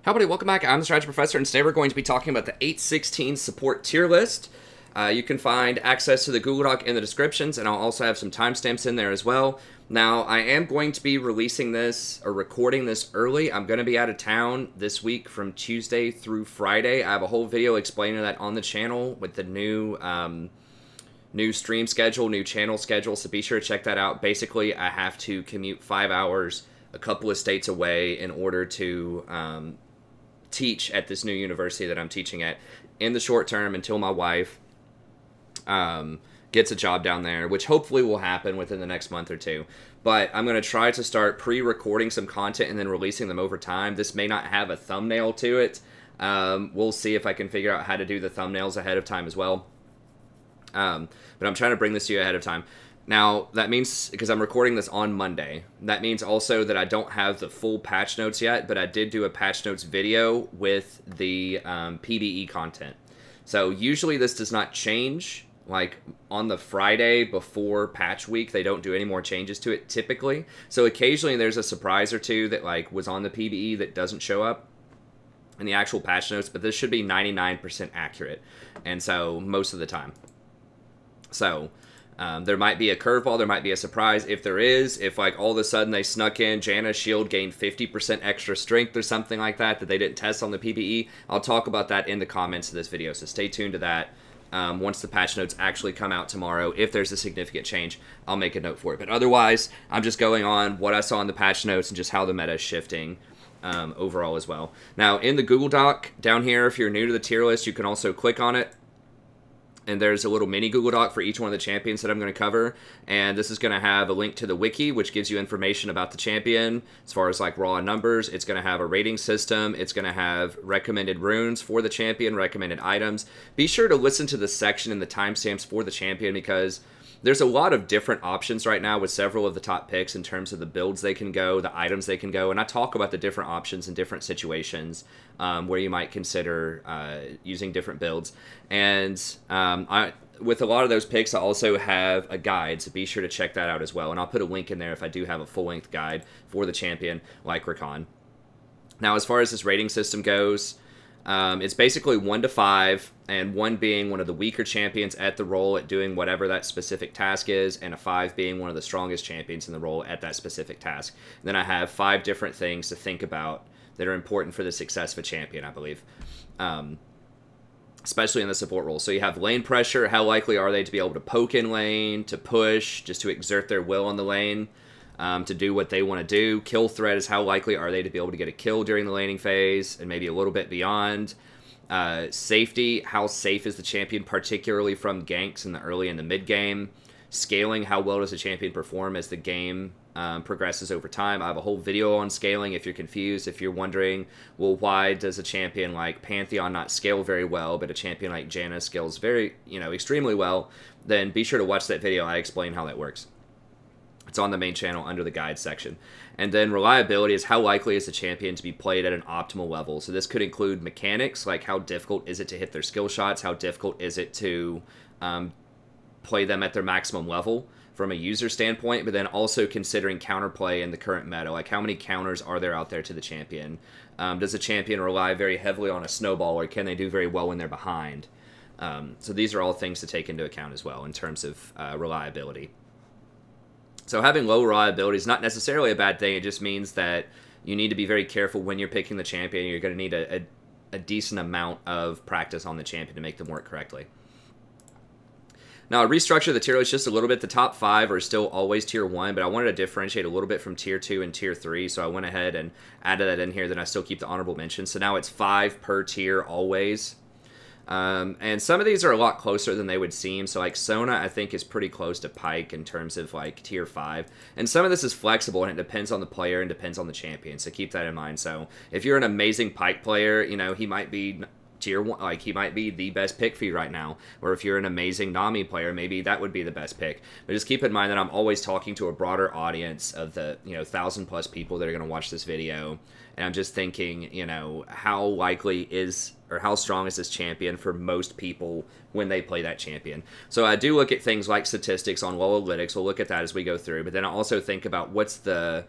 Howdy, welcome back. I'm the Strategy Professor, and today we're going to be talking about the 816 support tier list. You can find access to the Google Doc in the descriptions, and I'll also have some timestamps in there as well. Now, I am going to be releasing this, or recording this early. I'm going to be out of town this week from Tuesday through Friday. I have a whole video explaining that on the channel with the new stream schedule, new channel schedule, so be sure to check that out. Basically, I have to commute 5 hours a couple of states away in order to teach at this new university that I'm teaching at in the short term until my wife gets a job down there, which hopefully will happen within the next month or two. But I'm going to try to start pre-recording some content and then releasing them over time. This may not have a thumbnail to it. We'll see if I can figure out how to do the thumbnails ahead of time as well. But I'm trying to bring this to you ahead of time. Now, that means, because I'm recording this on Monday, that means also that I don't have the full patch notes yet, but I did do a patch notes video with the PBE content. So usually this does not change, like on the Friday before patch week, they don't do any more changes to it typically. So occasionally there's a surprise or two that like was on the PBE that doesn't show up in the actual patch notes, but this should be 99% accurate, and so most of the time. So there might be a curveball, there might be a surprise. If there is, if like all of a sudden they snuck in Janna's shield gained 50% extra strength or something like that they didn't test on the PBE, I'll talk about that in the comments of this video. So stay tuned to that. Once the patch notes actually come out tomorrow, if there's a significant change, I'll make a note for it. But otherwise, I'm just going on what I saw in the patch notes and just how the meta is shifting overall as well. Now, in the Google Doc down here, if you're new to the tier list, you can also click on it. And there's a little mini Google Doc for each one of the champions that I'm going to cover. And this is going to have a link to the wiki, which gives you information about the champion as far as like raw numbers. It's going to have a rating system. It's going to have recommended runes for the champion, recommended items. Be sure to listen to the section and the timestamps for the champion, because there's a lot of different options right now with several of the top picks in terms of the builds they can go, the items they can go, and I talk about the different options in different situations where you might consider using different builds. And with a lot of those picks, I also have a guide, so be sure to check that out as well. And I'll put a link in there if I do have a full-length guide for the champion like Rakan. Now, as far as this rating system goes, it's basically 1 to 5, and 1 being one of the weaker champions at the role at doing whatever that specific task is, and a 5 being one of the strongest champions in the role at that specific task. And then I have 5 different things to think about that are important for the success of a champion, I believe, especially in the support role. So you have lane pressure. How likely are they to be able to poke in lane, to push, just to exert their will on the lane, to do what they want to do. Kill threat is how likely are they to be able to get a kill during the laning phase and maybe a little bit beyond. Safety, how safe is the champion, particularly from ganks in the early and the mid game. Scaling, how well does the champion perform as the game progresses over time. I have a whole video on scaling if you're confused, if you're wondering, well, why does a champion like Pantheon not scale very well, but a champion like Janna scales very, extremely well, then be sure to watch that video. I explain how that works. It's on the main channel under the guide section. And then reliability is how likely is the champion to be played at an optimal level. So this could include mechanics, like how difficult is it to hit their skill shots, how difficult is it to play them at their maximum level from a user standpoint, but then also considering counterplay in the current meta, like how many counters are there out there to the champion? Does the champion rely very heavily on a snowball, or can they do very well when they're behind? So these are all things to take into account as well in terms of reliability. So having low reliability is not necessarily a bad thing. It just means that you need to be very careful when you're picking the champion. You're going to need a decent amount of practice on the champion to make them work correctly. Now, I restructured the tier list just a little bit. The top 5 are still always tier 1, but I wanted to differentiate a little bit from tier 2 and tier 3, so I went ahead and added that in here. Then I still keep the honorable mention. So now it's 5 per tier always. And some of these are a lot closer than they would seem. So like Sona, I think, is pretty close to Pyke in terms of like tier 5. And some of this is flexible, and it depends on the player and depends on the champion. So keep that in mind. So if you're an amazing Pyke player, he might be tier 1, like he might be the best pick for you right now. Or if you're an amazing Nami player, maybe that would be the best pick. But just keep in mind that I'm always talking to a broader audience of the 1,000+ people that are going to watch this video. And I'm just thinking, how likely is, or how strong is this champion for most people when they play that champion? So I do look at things like statistics on low analytics. We'll look at that as we go through. But then I also think about what's the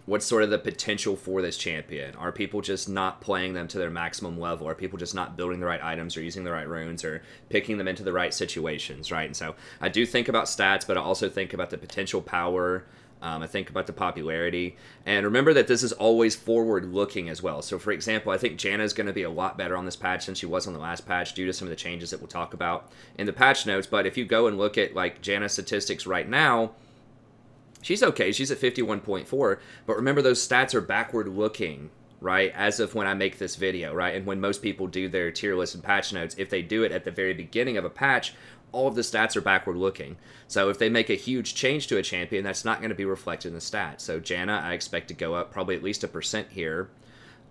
what's sort of the potential for this champion? Are people just not playing them to their maximum level? Are people just not building the right items or using the right runes or picking them into the right situations, right? And so I do think about stats, but I also think about the potential power. I think about the popularity. And remember that this is always forward-looking as well. So, for example, I think Janna is going to be a lot better on this patch than she was on the last patch due to some of the changes that we'll talk about in the patch notes. But if you go and look at, like, Janna's statistics right now, she's okay. She's at 51.4. But remember, those stats are backward-looking, right, as of when I make this video, right? And when most people do their tier list and patch notes, if they do it at the very beginning of a patch, all of the stats are backward looking. So if they make a huge change to a champion, that's not going to be reflected in the stats. So Janna, I expect to go up probably at least 1% here.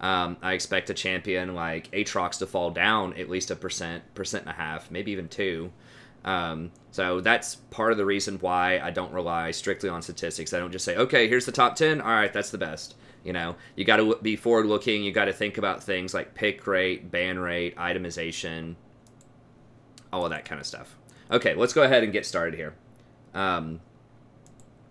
I expect a champion like Aatrox to fall down at least 1.5%, maybe even 2. So that's part of the reason why I don't rely strictly on statistics. I don't just say, okay, here's the top 10. All right, that's the best. You know, you got to be forward looking. You got to think about things like pick rate, ban rate, itemization, all of that kind of stuff. Okay, let's go ahead and get started here.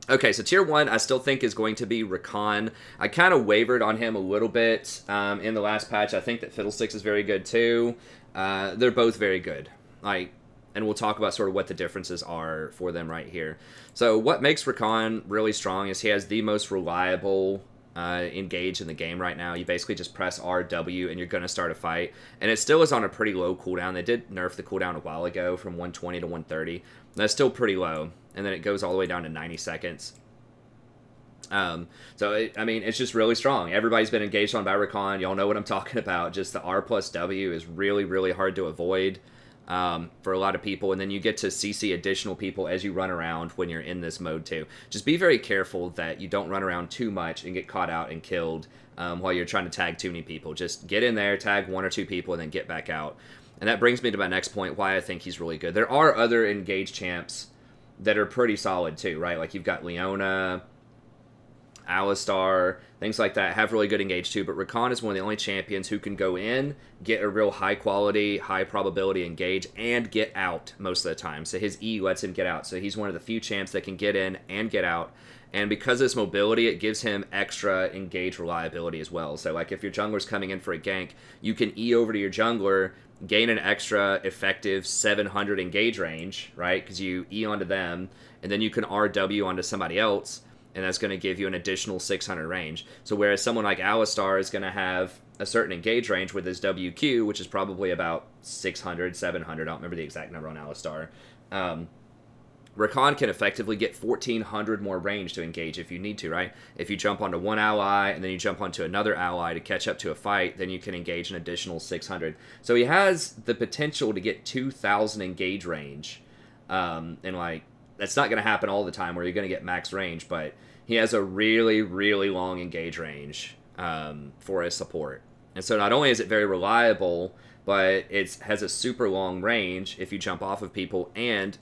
Okay, so tier 1 I still think is going to be Rakan. I kind of wavered on him a little bit in the last patch. I think that Fiddlesticks is very good too. They're both very good. And we'll talk about sort of what the differences are for them right here. So what makes Rakan really strong is he has the most reliable engage in the game right now. You basically just press RW and you're going to start a fight. And it still is on a pretty low cooldown. They did nerf the cooldown a while ago from 120 to 130. That's still pretty low. And then it goes all the way down to 90 seconds. I mean, it's just really strong. Everybody's been engaged on by Rakan. Y'all know what I'm talking about. Just the R plus W is really, really hard to avoid for a lot of people, and then you get to CC additional people as you run around when you're in this mode too. Just be very careful that you don't run around too much and get caught out and killed while you're trying to tag too many people. Just get in there, tag 1 or 2 people, and then get back out. And that brings me to my next point, why I think he's really good. There are other engaged champs that are pretty solid too, right? Like you've got Leona, Alistar, things like that have really good engage too, but Rakan is one of the only champions who can go in, get a real high quality, high probability engage, and get out most of the time. So his E lets him get out. So he's one of the few champs that can get in and get out. And because of his mobility, it gives him extra engage reliability as well. So like if your jungler's coming in for a gank, you can E over to your jungler, gain an extra effective 700 engage range, right? Because you E onto them, and then you can RW onto somebody else, and that's going to give you an additional 600 range. So whereas someone like Alistar is going to have a certain engage range with his WQ, which is probably about 600, 700, I don't remember the exact number on Alistar, Rakan can effectively get 1,400 more range to engage if you need to, right? If you jump onto one ally and then you jump onto another ally to catch up to a fight, then you can engage an additional 600. So he has the potential to get 2,000 engage range. And like, that's not going to happen all the time where you're going to get max range, but he has a really, really long engage range for his support. And so not only is it very reliable, but it has a super long range if you jump off of people, and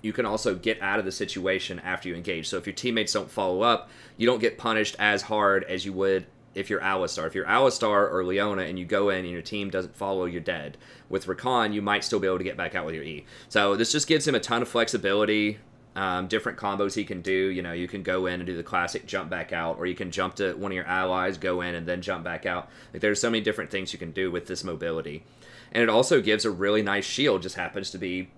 you can also get out of the situation after you engage. So if your teammates don't follow up, you don't get punished as hard as you would if you're Alistar. If you're Alistar or Leona and you go in and your team doesn't follow, you're dead. With Rakan, you might still be able to get back out with your E. So this just gives him a ton of flexibility, different combos he can do. You know, you can go in and do the classic jump back out, or you can jump to one of your allies, go in, and then jump back out. Like, there's so many different things you can do with this mobility. And it also gives a really nice shield, just happens to be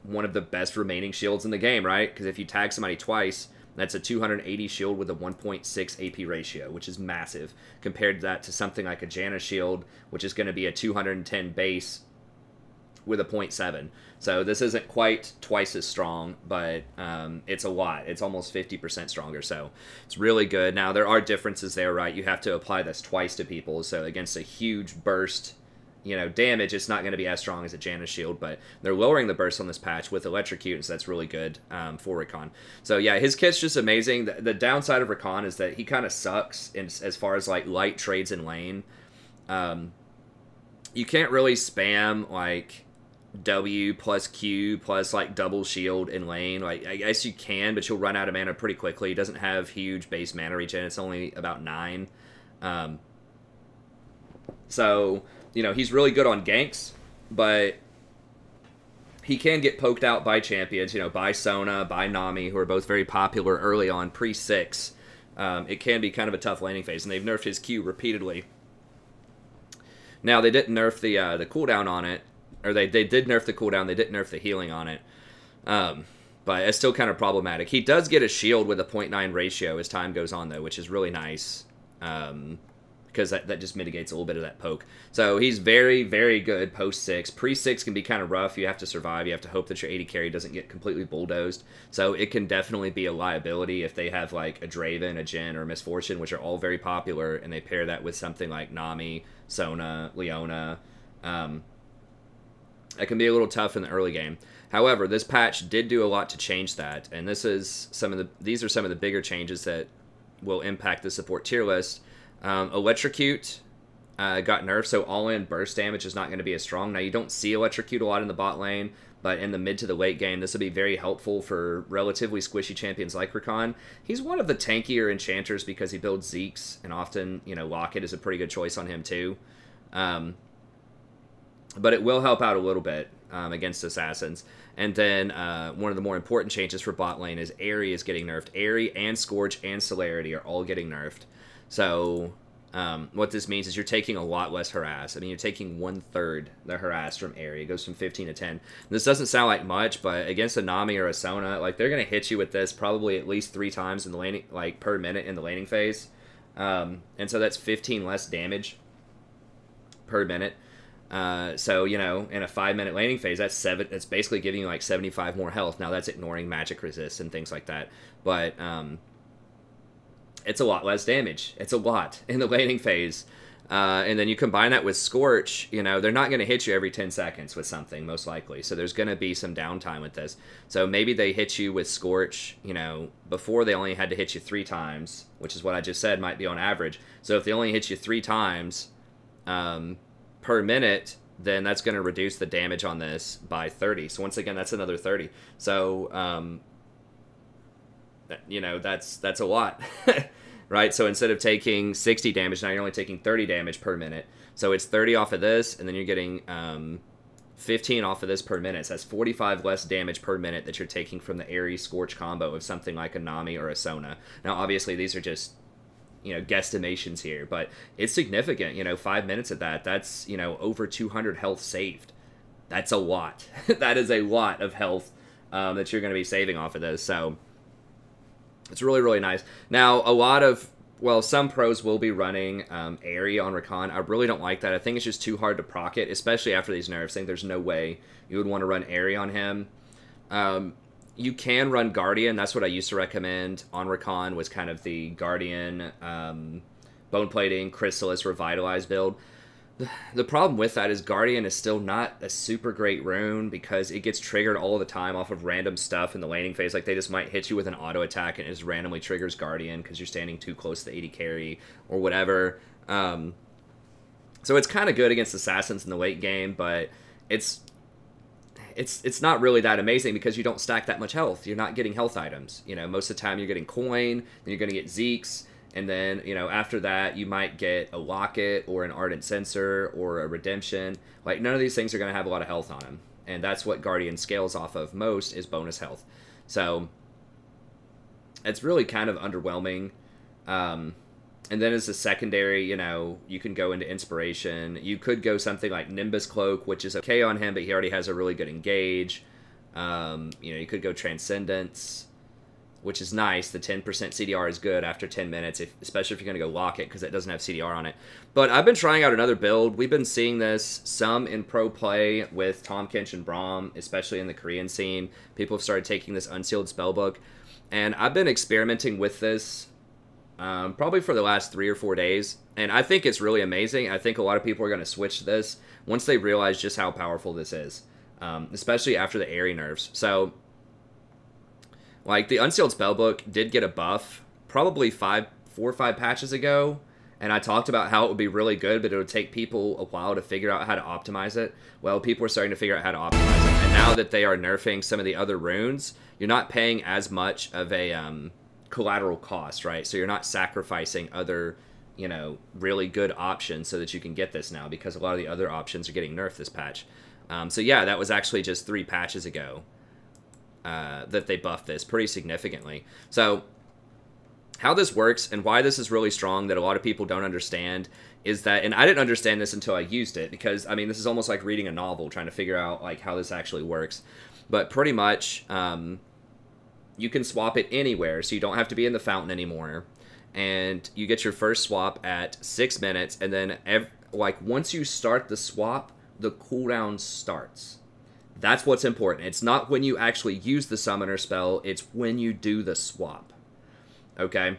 one of the best remaining shields in the game, right? Because if you tag somebody twice, that's a 280 shield with a 1.6 AP ratio, which is massive, compared to that to something like a Janna shield, which is going to be a 210 base with a 0.7. So this isn't quite twice as strong, but it's a lot. It's almost 50% stronger, so it's really good. Now, there are differences there, right? You have to apply this twice to people, so against a huge burst, you know, damage, it's not going to be as strong as a Janna shield, but they're lowering the burst on this patch with Electrocute, and so that's really good for Rakan. So yeah, his kit's just amazing. The downside of Rakan is that he kind of sucks as far as like light trades in lane. You can't really spam like W plus Q plus like double shield in lane. Like, I guess you can, but you'll run out of mana pretty quickly. He doesn't have huge base mana regen. It's only about 9. So, you know, he's really good on ganks, but he can get poked out by champions, you know, by Sona, by Nami, who are both very popular early on, pre-6. it can be kind of a tough laning phase, and they've nerfed his Q repeatedly. Now, they didn't nerf the cooldown on it, or they did nerf the cooldown, they didn't nerf the healing on it. But it's still kind of problematic. He does get a shield with a 0.9 ratio as time goes on, though, which is really nice. Because that just mitigates a little bit of that poke. So he's very, very good post-6. Pre-6 can be kind of rough. You have to survive. You have to hope that your AD carry doesn't get completely bulldozed. So it can definitely be a liability if they have like a Draven, a Jhin, or Misfortune, which are all very popular, and they pair that with something like Nami, Sona, Leona. It can be a little tough in the early game. However, this patch did do a lot to change that, and these are some of the bigger changes that will impact the support tier list. Electrocute got nerfed, so all-in burst damage is not going to be as strong. Now, you don't see Electrocute a lot in the bot lane, but in the mid to the late game, this will be very helpful for relatively squishy champions like Rakan. He's one of the tankier enchanters because he builds Zeeks, and often, you know, Locket is a pretty good choice on him too. But it will help out a little bit against assassins. And then one of the more important changes for bot lane is Aerie is getting nerfed. Aerie and Scorch and Celerity are all getting nerfed. So what this means is you're taking a lot less harass. I mean, you're taking 1/3 the harass from Aerie. It goes from 15 to 10. And this doesn't sound like much, but against a Nami or a Sona, like they're going to hit you with this probably at least 3 times in the laning, like per minute in the laning phase. And so that's 15 less damage per minute. So, you know, in a 5-minute laning phase, that's basically giving you like 75 more health. Now, that's ignoring magic resist and things like that. But it's a lot less damage. It's a lot in the laning phase. And then you combine that with Scorch, you know, they're not going to hit you every 10 seconds with something, most likely. So there's going to be some downtime with this. So maybe they hit you with Scorch, you know, before they only had to hit you 3 times, which is what I just said might be on average. So if they only hit you 3 times per minute, then that's going to reduce the damage on this by 30. So once again, that's another 30. So, you know, that's a lot, right? So instead of taking 60 damage, now you're only taking 30 damage per minute. So it's 30 off of this, and then you're getting 15 off of this per minute. So that's 45 less damage per minute that you're taking from the Aerie Scorch combo of something like a Nami or a Sona. Now, obviously, these are just, you know, guesstimations here, but it's significant. You know, 5 minutes of that's, you know, over 200 health saved. That's a lot. That is a lot of health that you're going to be saving off of this. So it's really, really nice. Now, some pros will be running Aerie on Rakan. I really don't like that. I think it's just too hard to proc it, especially after these nerfs. I think there's no way you would want to run Aerie on him. You can run Guardian. That's what I used to recommend on Rakan, was kind of the Guardian, Bone Plating, Chrysalis, Revitalize build. The problem with that is Guardian is still not a super great rune because it gets triggered all the time off of random stuff in the laning phase. Like, they just might hit you with an auto attack and it just randomly triggers Guardian because you're standing too close to the AD carry or whatever. So it's kind of good against assassins in the late game, but it's not really that amazing because you don't stack that much health. You're not getting health items. You know, most of the time you're getting coin, then you're going to get Zeeks, and then, you know, after that you might get a Locket or an Ardent Censer or a Redemption. Like, none of these things are going to have a lot of health on them. And that's what Guardian scales off of most, is bonus health. So it's really kind of underwhelming. And then as a secondary, you know, you can go into Inspiration. You could go something like Nimbus Cloak, which is okay on him, but he already has a really good engage. You know, you could go Transcendence, which is nice. The 10% CDR is good after 10 minutes, especially if you're going to go Locket, because it doesn't have CDR on it. But I've been trying out another build. We've been seeing this some in pro play with Tahm, Kench, and Braum, especially in the Korean scene. People have started taking this Unsealed Spellbook, and I've been experimenting with this probably for the last 3 or 4 days, and I think it's really amazing. I think a lot of people are going to switch to this once they realize just how powerful this is, especially after the Aerie nerfs. So, like, the Unsealed Spellbook did get a buff probably 4 or 5 patches ago, and I talked about how it would be really good, but it would take people a while to figure out how to optimize it. Well, people are starting to figure out how to optimize it, and now that they are nerfing some of the other runes, you're not paying as much of a collateral cost, right? So you're not sacrificing other, you know, really good options so that you can get this now, because a lot of the other options are getting nerfed this patch. So yeah, that was actually just 3 patches ago that they buffed this pretty significantly. So How this works and why this is really strong that a lot of people don't understand is that, and I didn't understand this until I used it, because, I mean, this is almost like reading a novel, trying to figure out, like, how this actually works. But pretty much, you can swap it anywhere, so you don't have to be in the fountain anymore. And you get your first swap at 6 minutes, and then, once you start the swap, the cooldown starts. That's what's important. It's not when you actually use the summoner spell, it's when you do the swap. Okay?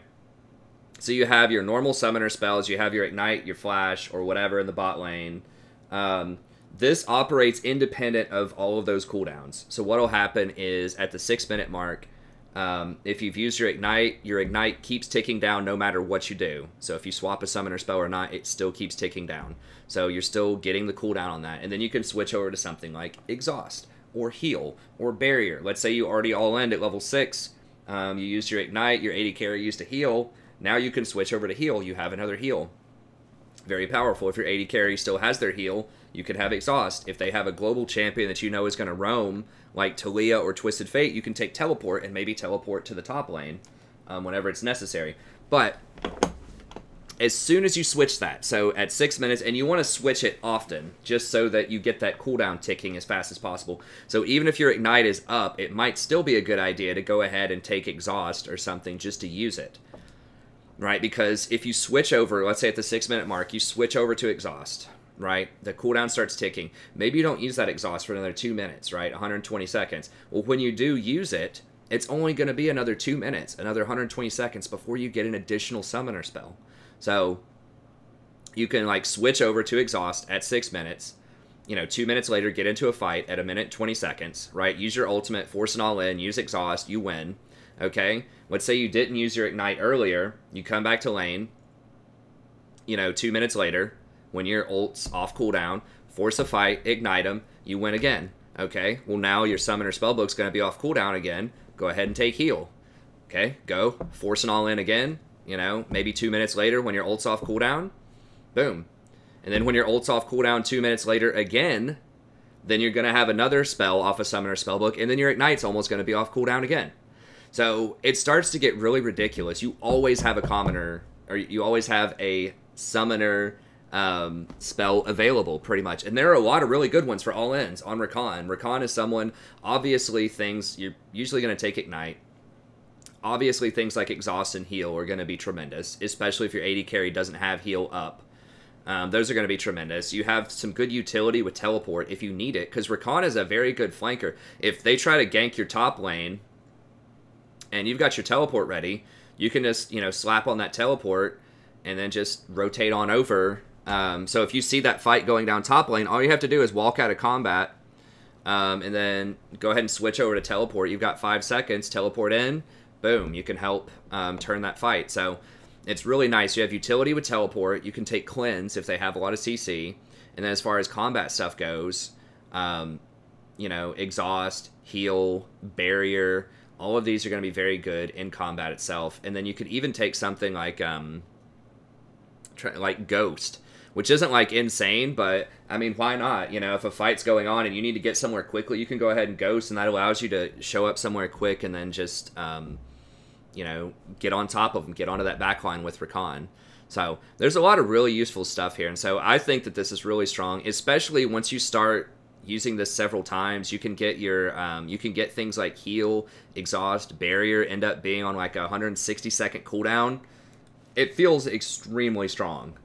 So you have your normal summoner spells, you have your Ignite, your Flash, or whatever in the bot lane. This operates independent of all of those cooldowns. So what will happen is, at the 6 minute mark, if you've used your Ignite keeps ticking down no matter what you do. So if you swap a summoner spell or not, it still keeps ticking down. So you're still getting the cooldown on that. And then you can switch over to something like Exhaust, or Heal, or Barrier. Let's say you already all end at level 6. You used your Ignite, your AD carry used to heal. Now you can switch over to Heal. You have another heal. Very powerful. If your AD carry still has their heal, you could have Exhaust. If they have a global champion that you know is going to roam, like Talia or Twisted Fate, you can take Teleport and maybe teleport to the top lane whenever it's necessary. But as soon as you switch that, so at 6 minutes, and you want to switch it often, just so that you get that cooldown ticking as fast as possible. So even if your Ignite is up, it might still be a good idea to go ahead and take Exhaust or something just to use it. Right? Because if you switch over, let's say at the 6 minute mark, you switch over to Exhaust, right? The cooldown starts ticking. Maybe you don't use that Exhaust for another 2 minutes, right? 120 seconds. Well, when you do use it, it's only going to be another 2 minutes, another 120 seconds before you get an additional summoner spell. So you can like switch over to Exhaust at 6 minutes, 2 minutes later, get into a fight at 1:20, right? Use your ultimate, force an all in, use Exhaust, you win. Okay? Let's say you didn't use your Ignite earlier, you come back to lane, 2 minutes later, when your ult's off cooldown, force a fight, ignite them, you win again. Okay? Well, now your summoner spellbook's going to be off cooldown again. Go ahead and take heal. Okay? Go. Force an all in again. Maybe 2 minutes later when your ult's off cooldown. Boom. And then when your ult's off cooldown 2 minutes later again, then you're going to have another spell off a summoner spellbook, and then your Ignite's almost going to be off cooldown again. So it starts to get really ridiculous. You always have a commoner, or you always have a summoner spell available, pretty much. And there are a lot of really good ones for all-ins on Rakan. Rakan is someone, obviously you're usually going to take Ignite. Obviously things like Exhaust and Heal are going to be tremendous, especially if your AD carry doesn't have Heal up. Those are going to be tremendous. You have some good utility with Teleport if you need it, because Rakan is a very good flanker. If they try to gank your top lane, and you've got your Teleport ready, you can just, slap on that Teleport and then just rotate on over. So if you see that fight going down top lane, all you have to do is walk out of combat and then go ahead and switch over to Teleport. You've got 5 seconds, Teleport in, boom, you can help turn that fight. So it's really nice. You have utility with Teleport. You can take Cleanse if they have a lot of CC. And then as far as combat stuff goes, Exhaust, Heal, Barrier, all of these are going to be very good in combat itself. And then you could even take something like Ghost, which isn't like insane, but I mean, why not? If a fight's going on and you need to get somewhere quickly, you can go ahead and Ghost, and that allows you to show up somewhere quick and then just, get on top of them, get onto that backline with Rakan. So there's a lot of really useful stuff here. And so I think that this is really strong, especially once you start using this several times. You can get your you can get things like Heal, Exhaust, Barrier end up being on like a 160-second cooldown. It feels extremely strong,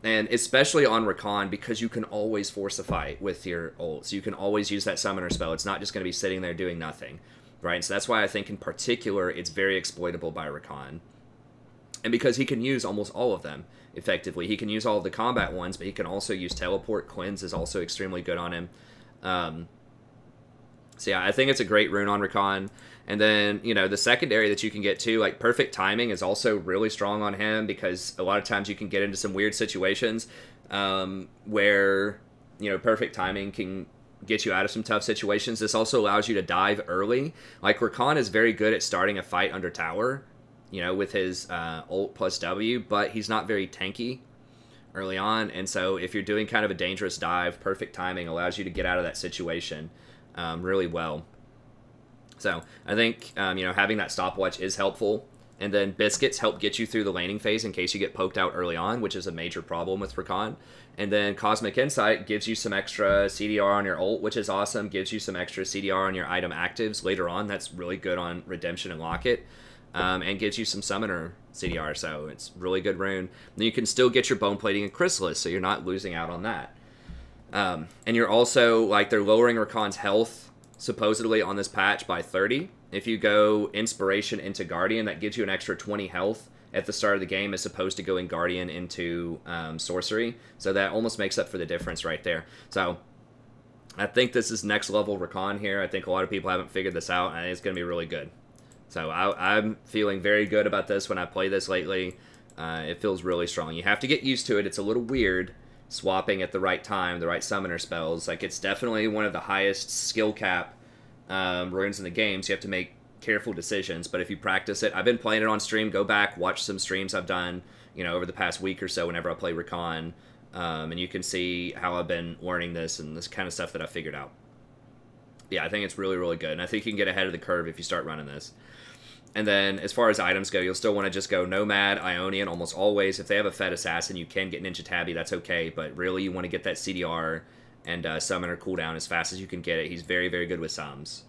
and especially on Rakan, because you can always force a fight with your ult, so you can always use that summoner spell. It's not just going to be sitting there doing nothing, right? And so that's why I think in particular it's very exploitable by Rakan, and because he can use almost all of them effectively. He can use all of the combat ones, but he can also use Teleport. Cleanse is also extremely good on him. So yeah, I think it's a great rune on Rakan. And then, the secondary that you can get too, like Perfect Timing is also really strong on him, because a lot of times you can get into some weird situations where, Perfect Timing can get you out of some tough situations. This also allows you to dive early. Like Rakan is very good at starting a fight under tower, with his ult plus W, but he's not very tanky early on, and so if you're doing kind of a dangerous dive, Perfect Timing allows you to get out of that situation really well. So I think having that stopwatch is helpful. And then Biscuits help get you through the laning phase in case you get poked out early on, which is a major problem with Rakan. And then Cosmic Insight gives you some extra CDR on your ult, which is awesome. Gives you some extra CDR on your item actives later on. That's really good on Redemption and Locket. And gives you some Summoner CDR, so it's really good rune. Then you can still get your Bone Plating and Chrysalis, so you're not losing out on that. And you're also, like, they're lowering Rakan's health, supposedly, on this patch by 30. If you go Inspiration into Guardian, that gives you an extra 20 health at the start of the game as opposed to going Guardian into Sorcery. So that almost makes up for the difference right there. So I think this is next level Rakan here. I think a lot of people haven't figured this out, and I think it's going to be really good. So I'm feeling very good about this when I play this lately. It feels really strong. You have to get used to it. It's a little weird swapping at the right time, the right summoner spells. Like, it's definitely one of the highest skill cap runes in the game, so you have to make careful decisions. But if you practice it, I've been playing it on stream. Go back, watch some streams I've done, over the past week or so whenever I play Rakan, and you can see how I've been learning this and this kind of stuff that I figured out. Yeah, I think it's really, really good, and I think you can get ahead of the curve if you start running this. And then, as far as items go, you'll still want to just go Nomad, Ionian, almost always. If they have a Fed Assassin, you can get Ninja Tabby, that's okay. But really, you want to get that CDR and Summoner cooldown as fast as you can get it. He's very, very good with Sums.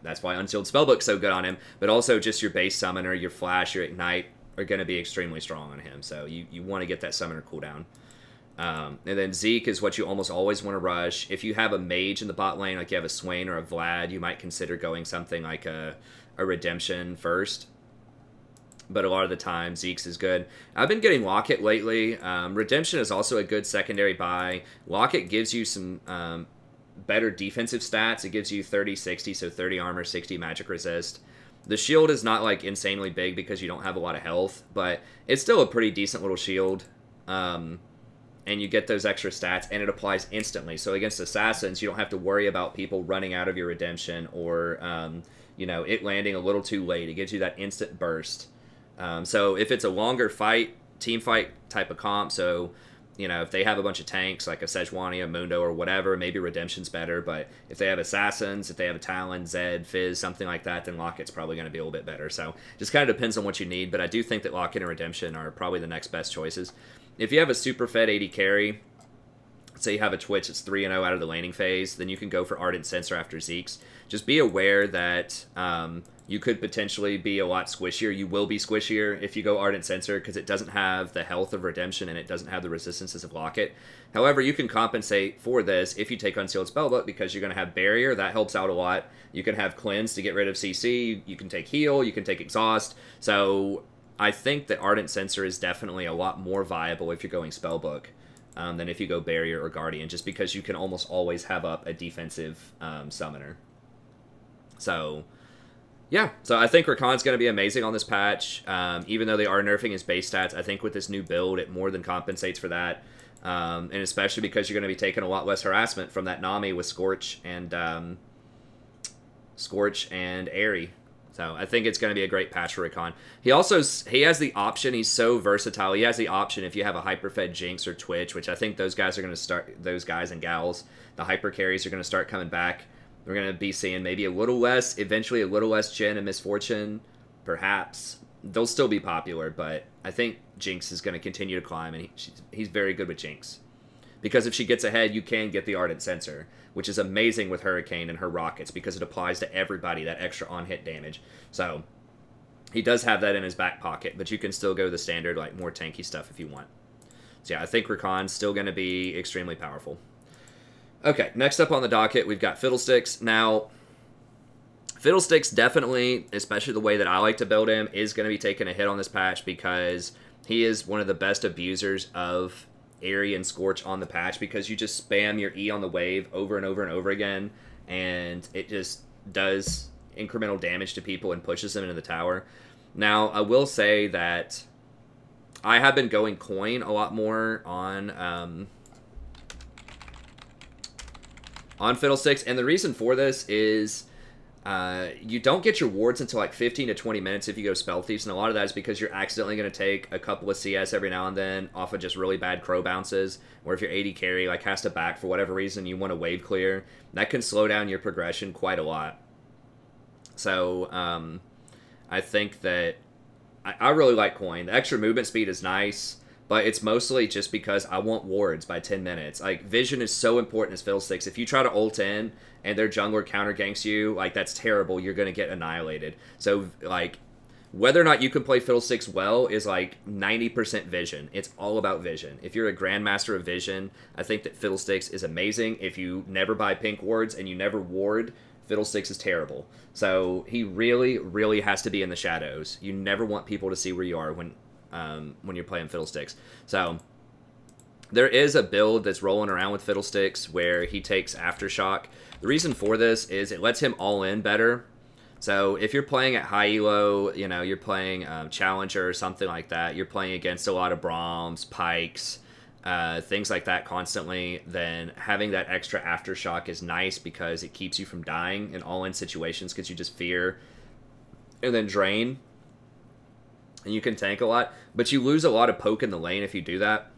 That's why Unsealed Spellbook's so good on him. But also, just your base Summoner, your Flash, your Ignite are going to be extremely strong on him. So you want to get that Summoner cooldown. And then Zeke is what you almost always want to rush. If you have a Mage in the bot lane, like you have a Swain or a Vlad, you might consider going something like a Redemption first, but a lot of the time Zeke's is good. I've been getting Locket lately. Redemption is also a good secondary buy. Locket gives you some better defensive stats. It gives you 30-60, so 30 armor, 60 magic resist. The shield is not like insanely big because you don't have a lot of health, but it's still a pretty decent little shield. And you get those extra stats, and it applies instantly. So against assassins, you don't have to worry about people running out of your redemption or it landing a little too late. It gives you that instant burst. So if it's a longer fight, team fight type of comp, so, if they have a bunch of tanks, like a Sejuani, a Mundo, or whatever, maybe Redemption's better. But if they have assassins, if they have a Talon, Zed, Fizz, something like that, then Locket's probably going to be a little bit better. So just kind of depends on what you need. But I do think that Locket and Redemption are probably the next best choices. If you have a super fed AD carry, say you have a Twitch that's 3-0 out of the laning phase, then you can go for Ardent Sensor after Zeke's. Just be aware that you could potentially be a lot squishier. You will be squishier if you go Ardent Sensor because it doesn't have the health of Redemption and it doesn't have the resistances of Locket. However, you can compensate for this if you take Unsealed Spellbook because you're going to have Barrier. That helps out a lot. You can have Cleanse to get rid of CC. You can take Heal. You can take Exhaust. So I think that Ardent Sensor is definitely a lot more viable if you're going Spellbook than if you go Barrier or Guardian, just because you can almost always have up a defensive Summoner. So, yeah. So I think Rakan's going to be amazing on this patch. Even though they are nerfing his base stats, I think with this new build, it more than compensates for that. And especially because you're going to be taking a lot less harassment from that Nami with Scorch and Aerie. So I think it's going to be a great patch for Rakan. He has the option. He's so versatile. He has the option if you have a hyperfed Jinx or Twitch, which I think those guys are going to start. Those guys and gals, the hyper carries are going to start coming back. We're going to be seeing maybe a little less, eventually a little less Jhin and Misfortune, perhaps. They'll still be popular, but I think Jinx is going to continue to climb, and he's very good with Jinx. Because if she gets ahead, you can get the Ardent Sensor, which is amazing with Hurricane and her rockets because it applies to everybody, that extra on-hit damage. So he does have that in his back pocket, but you can still go the standard, like, more tanky stuff if you want. So yeah, I think Rakan's still going to be extremely powerful. Okay, next up on the docket, we've got Fiddlesticks. Now, Fiddlesticks definitely, especially the way that I like to build him, is going to be taking a hit on this patch because he is one of the best abusers of Aerie and Scorch on the patch because you just spam your E on the wave over and over and over again, and it just does incremental damage to people and pushes them into the tower. Now, I will say that I have been going coin a lot more on Fiddlesticks, and the reason for this is you don't get your wards until like 15 to 20 minutes if you go Spell Thieves, and a lot of that is because you're accidentally going to take a couple of CS every now and then off of just really bad crow bounces, or if your AD carry like has to back for whatever reason, you want to wave clear. That can slow down your progression quite a lot. So I think that I really like Coin. The extra movement speed is nice, but it's mostly just because I want wards by 10 minutes. Like, vision is so important as Fiddlesticks. If you try to ult in and their jungler counter ganks you, like, that's terrible. You're going to get annihilated. So, like, whether or not you can play Fiddlesticks well is, like, 90% vision. It's all about vision. If you're a Grandmaster of Vision, I think that Fiddlesticks is amazing. If you never buy pink wards and you never ward, Fiddlesticks is terrible. So he really, really has to be in the shadows. You never want people to see where you are when you're playing Fiddlesticks. So there is a build that's rolling around with Fiddlesticks where he takes Aftershock. The reason for this is it lets him all in better. So if you're playing at high elo, you know, you're playing Challenger or something like that, you're playing against a lot of Brahms, Pykes, things like that constantly, then having that extra Aftershock is nice because it keeps you from dying in all-in situations because you just fear and then drain. And you can tank a lot, but you lose a lot of poke in the lane if you do that.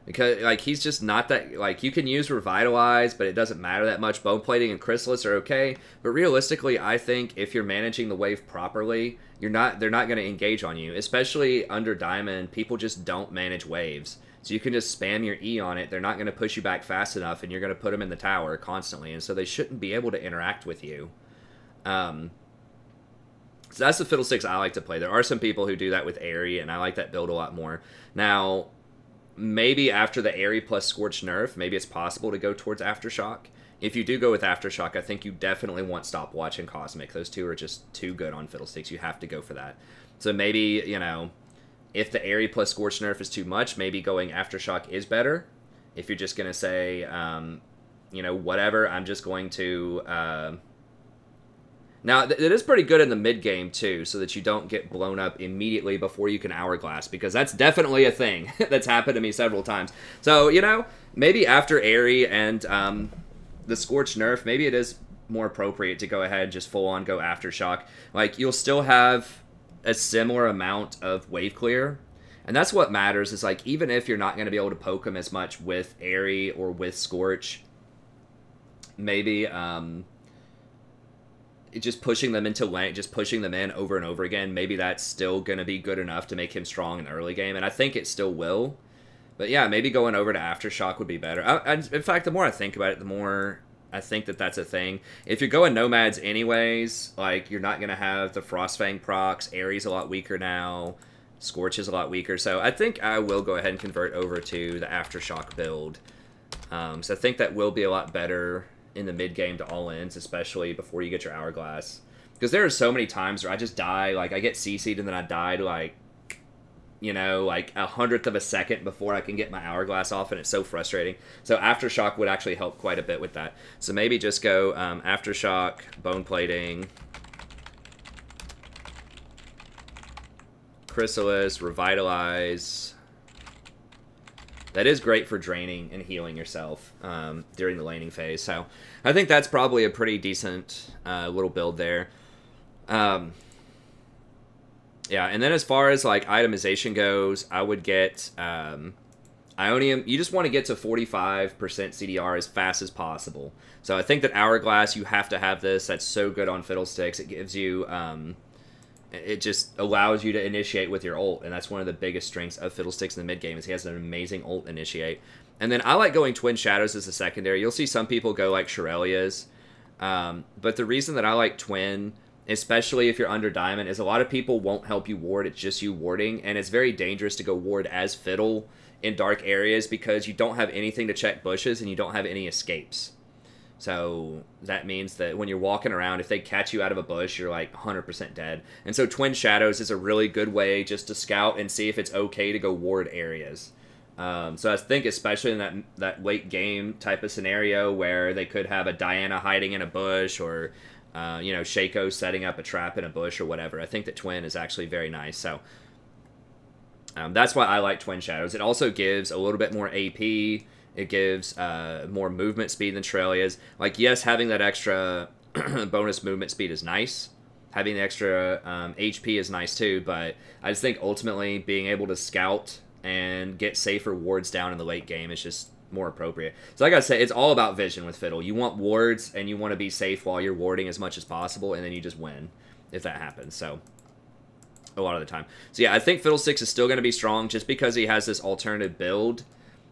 Because, like, he's just not that, like, you can use Revitalize, but it doesn't matter that much. Bone Plating and Chrysalis are okay, but realistically, I think if you're managing the wave properly, they're not going to engage on you. Especially under Diamond, people just don't manage waves. So you can just spam your E on it, they're not going to push you back fast enough, and you're going to put them in the tower constantly, and so they shouldn't be able to interact with you. So that's the Fiddlesticks I like to play. There are some people who do that with Airy, and I like that build a lot more. Now, maybe after the Airy plus Scorch nerf, maybe it's possible to go towards Aftershock. If you do go with Aftershock, I think you definitely want Stopwatch and Cosmic. Those two are just too good on Fiddlesticks. You have to go for that. So maybe, you know, if the Airy plus Scorch nerf is too much, maybe going Aftershock is better. If you're just going to say, you know, whatever, I'm just going to... Now, it is pretty good in the mid-game, too, so that you don't get blown up immediately before you can Hourglass, because that's definitely a thing that's happened to me several times. So, you know, maybe after Airy and the Scorch nerf, maybe it is more appropriate to go ahead and just full-on go Aftershock. Like, you'll still have a similar amount of wave clear, and that's what matters, is, like, even if you're not going to be able to poke them as much with Airy or with Scorch, maybe... just pushing them into lane, just pushing them in over and over again, maybe that's still going to be good enough to make him strong in the early game, and I think it still will. But yeah, maybe going over to Aftershock would be better. In fact, the more I think about it, the more I think that that's a thing. If you're going Nomads anyways, like, you're not going to have the Frostfang procs, Airy's a lot weaker now, Scorch is a lot weaker, so I think I will go ahead and convert over to the Aftershock build. So I think that will be a lot better in the mid-game to all-ins, especially before you get your Hourglass. Because there are so many times where I just die, like, I get CC'd and then I died, like, you know, like 1/100th of a second before I can get my Hourglass off, and it's so frustrating. So Aftershock would actually help quite a bit with that. So maybe just go Aftershock, Bone Plating, Chrysalis, Revitalize. That is great for draining and healing yourself during the laning phase. So I think that's probably a pretty decent little build there. Yeah, and then as far as like itemization goes, I would get Ionium. You just want to get to 45% CDR as fast as possible. So I think that Hourglass, you have to have this. That's so good on Fiddlesticks. It gives you... it just allows you to initiate with your ult, and that's one of the biggest strengths of Fiddlesticks in the mid game, is he has an amazing ult initiate. And then I like going Twin Shadows as a secondary. You'll see some people go like Shirelia's, but the reason that I like Twin, especially if you're under Diamond, is a lot of people won't help you ward. It's just you warding, and it's very dangerous to go ward as Fiddle in dark areas because you don't have anything to check bushes and you don't have any escapes. So that means that when you're walking around, if they catch you out of a bush, you're like 100% dead. And so Twin Shadows is a really good way just to scout and see if it's okay to go ward areas. So I think especially in that late game type of scenario where they could have a Diana hiding in a bush, or you know, Shaco setting up a trap in a bush or whatever, I think that Twin is actually very nice. So that's why I like Twin Shadows. It also gives a little bit more AP. It gives more movement speed than Shirelia's. Like, yes, having that extra bonus movement speed is nice. Having the extra HP is nice too, but I just think ultimately being able to scout and get safer wards down in the late game is just more appropriate. So like I said, it's all about vision with Fiddle. You want wards, and you want to be safe while you're warding as much as possible, and then you just win. if that happens. So a lot of the time. So yeah, I think Fiddlesticks is still going to be strong just because he has this alternative build.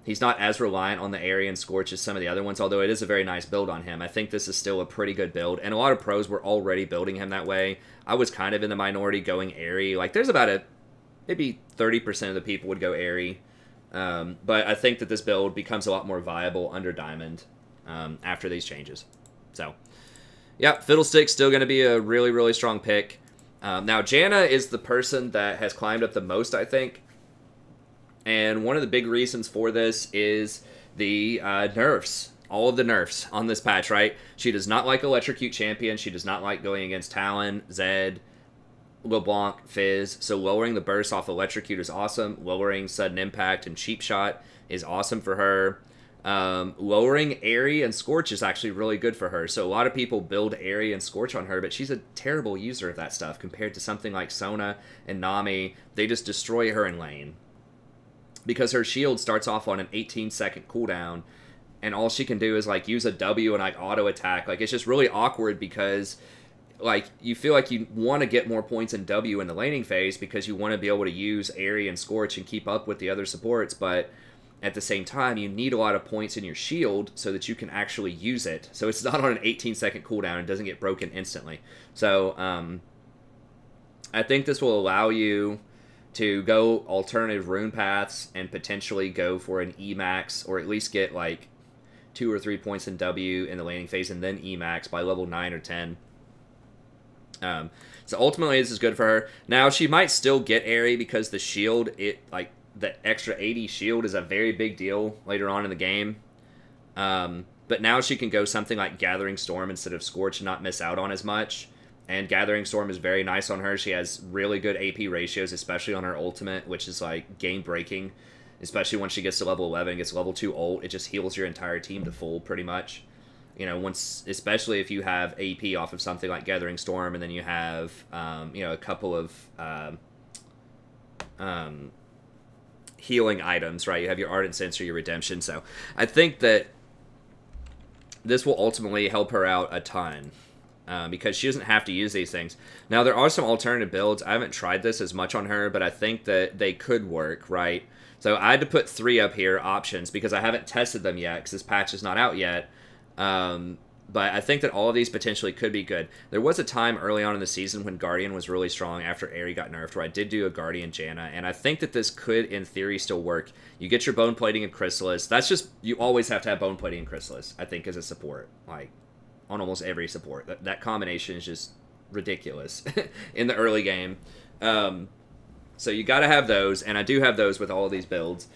He's not as reliant on the Airy and Scorch as some of the other ones, although it is a very nice build on him. I think this is still a pretty good build, and a lot of pros were already building him that way. I was kind of in the minority going Airy. Like, there's about maybe 30% of the people would go Airy. But I think that this build becomes a lot more viable under Diamond after these changes. So, yeah, Fiddlestick's still going to be a really, really strong pick. Now, Janna is the person that has climbed up the most, I think. And one of the big reasons for this is the nerfs. All of the nerfs on this patch, right? She does not like Electrocute Champion. She does not like going against Talon, Zed, LeBlanc, Fizz. So lowering the burst off Electrocute is awesome. Lowering Sudden Impact and Cheap Shot is awesome for her. Lowering Airy and Scorch is actually really good for her. So a lot of people build Airy and Scorch on her, but she's a terrible user of that stuff compared to something like Sona and Nami. They just destroy her in lane. Because her shield starts off on an 18-second cooldown, and all she can do is, like, use a W and, like, auto-attack. Like, it's just really awkward because, like, you feel like you want to get more points in W in the laning phase because you want to be able to use Airy and Scorch and keep up with the other supports, but at the same time, you need a lot of points in your shield so that you can actually use it. So it's not on an 18-second cooldown and doesn't get broken instantly. So, I think this will allow you to go alternative rune paths and potentially go for an Emax, or at least get like 2 or 3 points in W in the laning phase and then Emax by level 9 or 10. So ultimately this is good for her. Now she might still get Airy because the shield, the extra 80 shield is a very big deal later on in the game. But now she can go something like Gathering Storm instead of Scorch and not miss out on as much. And Gathering Storm is very nice on her. She has really good AP ratios, especially on her ultimate, which is like game-breaking. Especially when she gets to level 11, gets level 2 ult. It just heals your entire team to full, pretty much. You know, especially if you have AP off of something like Gathering Storm, and then you have, a couple of healing items, right? You have your Ardent Sense or your Redemption. So I think that this will ultimately help her out a ton. Because she doesn't have to use these things. Now, there are some alternative builds. I haven't tried this as much on her, but I think that they could work, right? So I had to put 3 up here, options, because I haven't tested them yet, because this patch is not out yet. But I think that all of these potentially could be good. There was a time early on in the season when Guardian was really strong after Airy got nerfed, where I did do a Guardian Janna, and I think that this could, in theory, still work. You get your Bone Plating and Chrysalis. That's just, you always have to have Bone Plating and Chrysalis, I think, as a support. Like, on almost every support. That combination is just ridiculous in the early game. So you got to have those, and I do have those with all of these builds.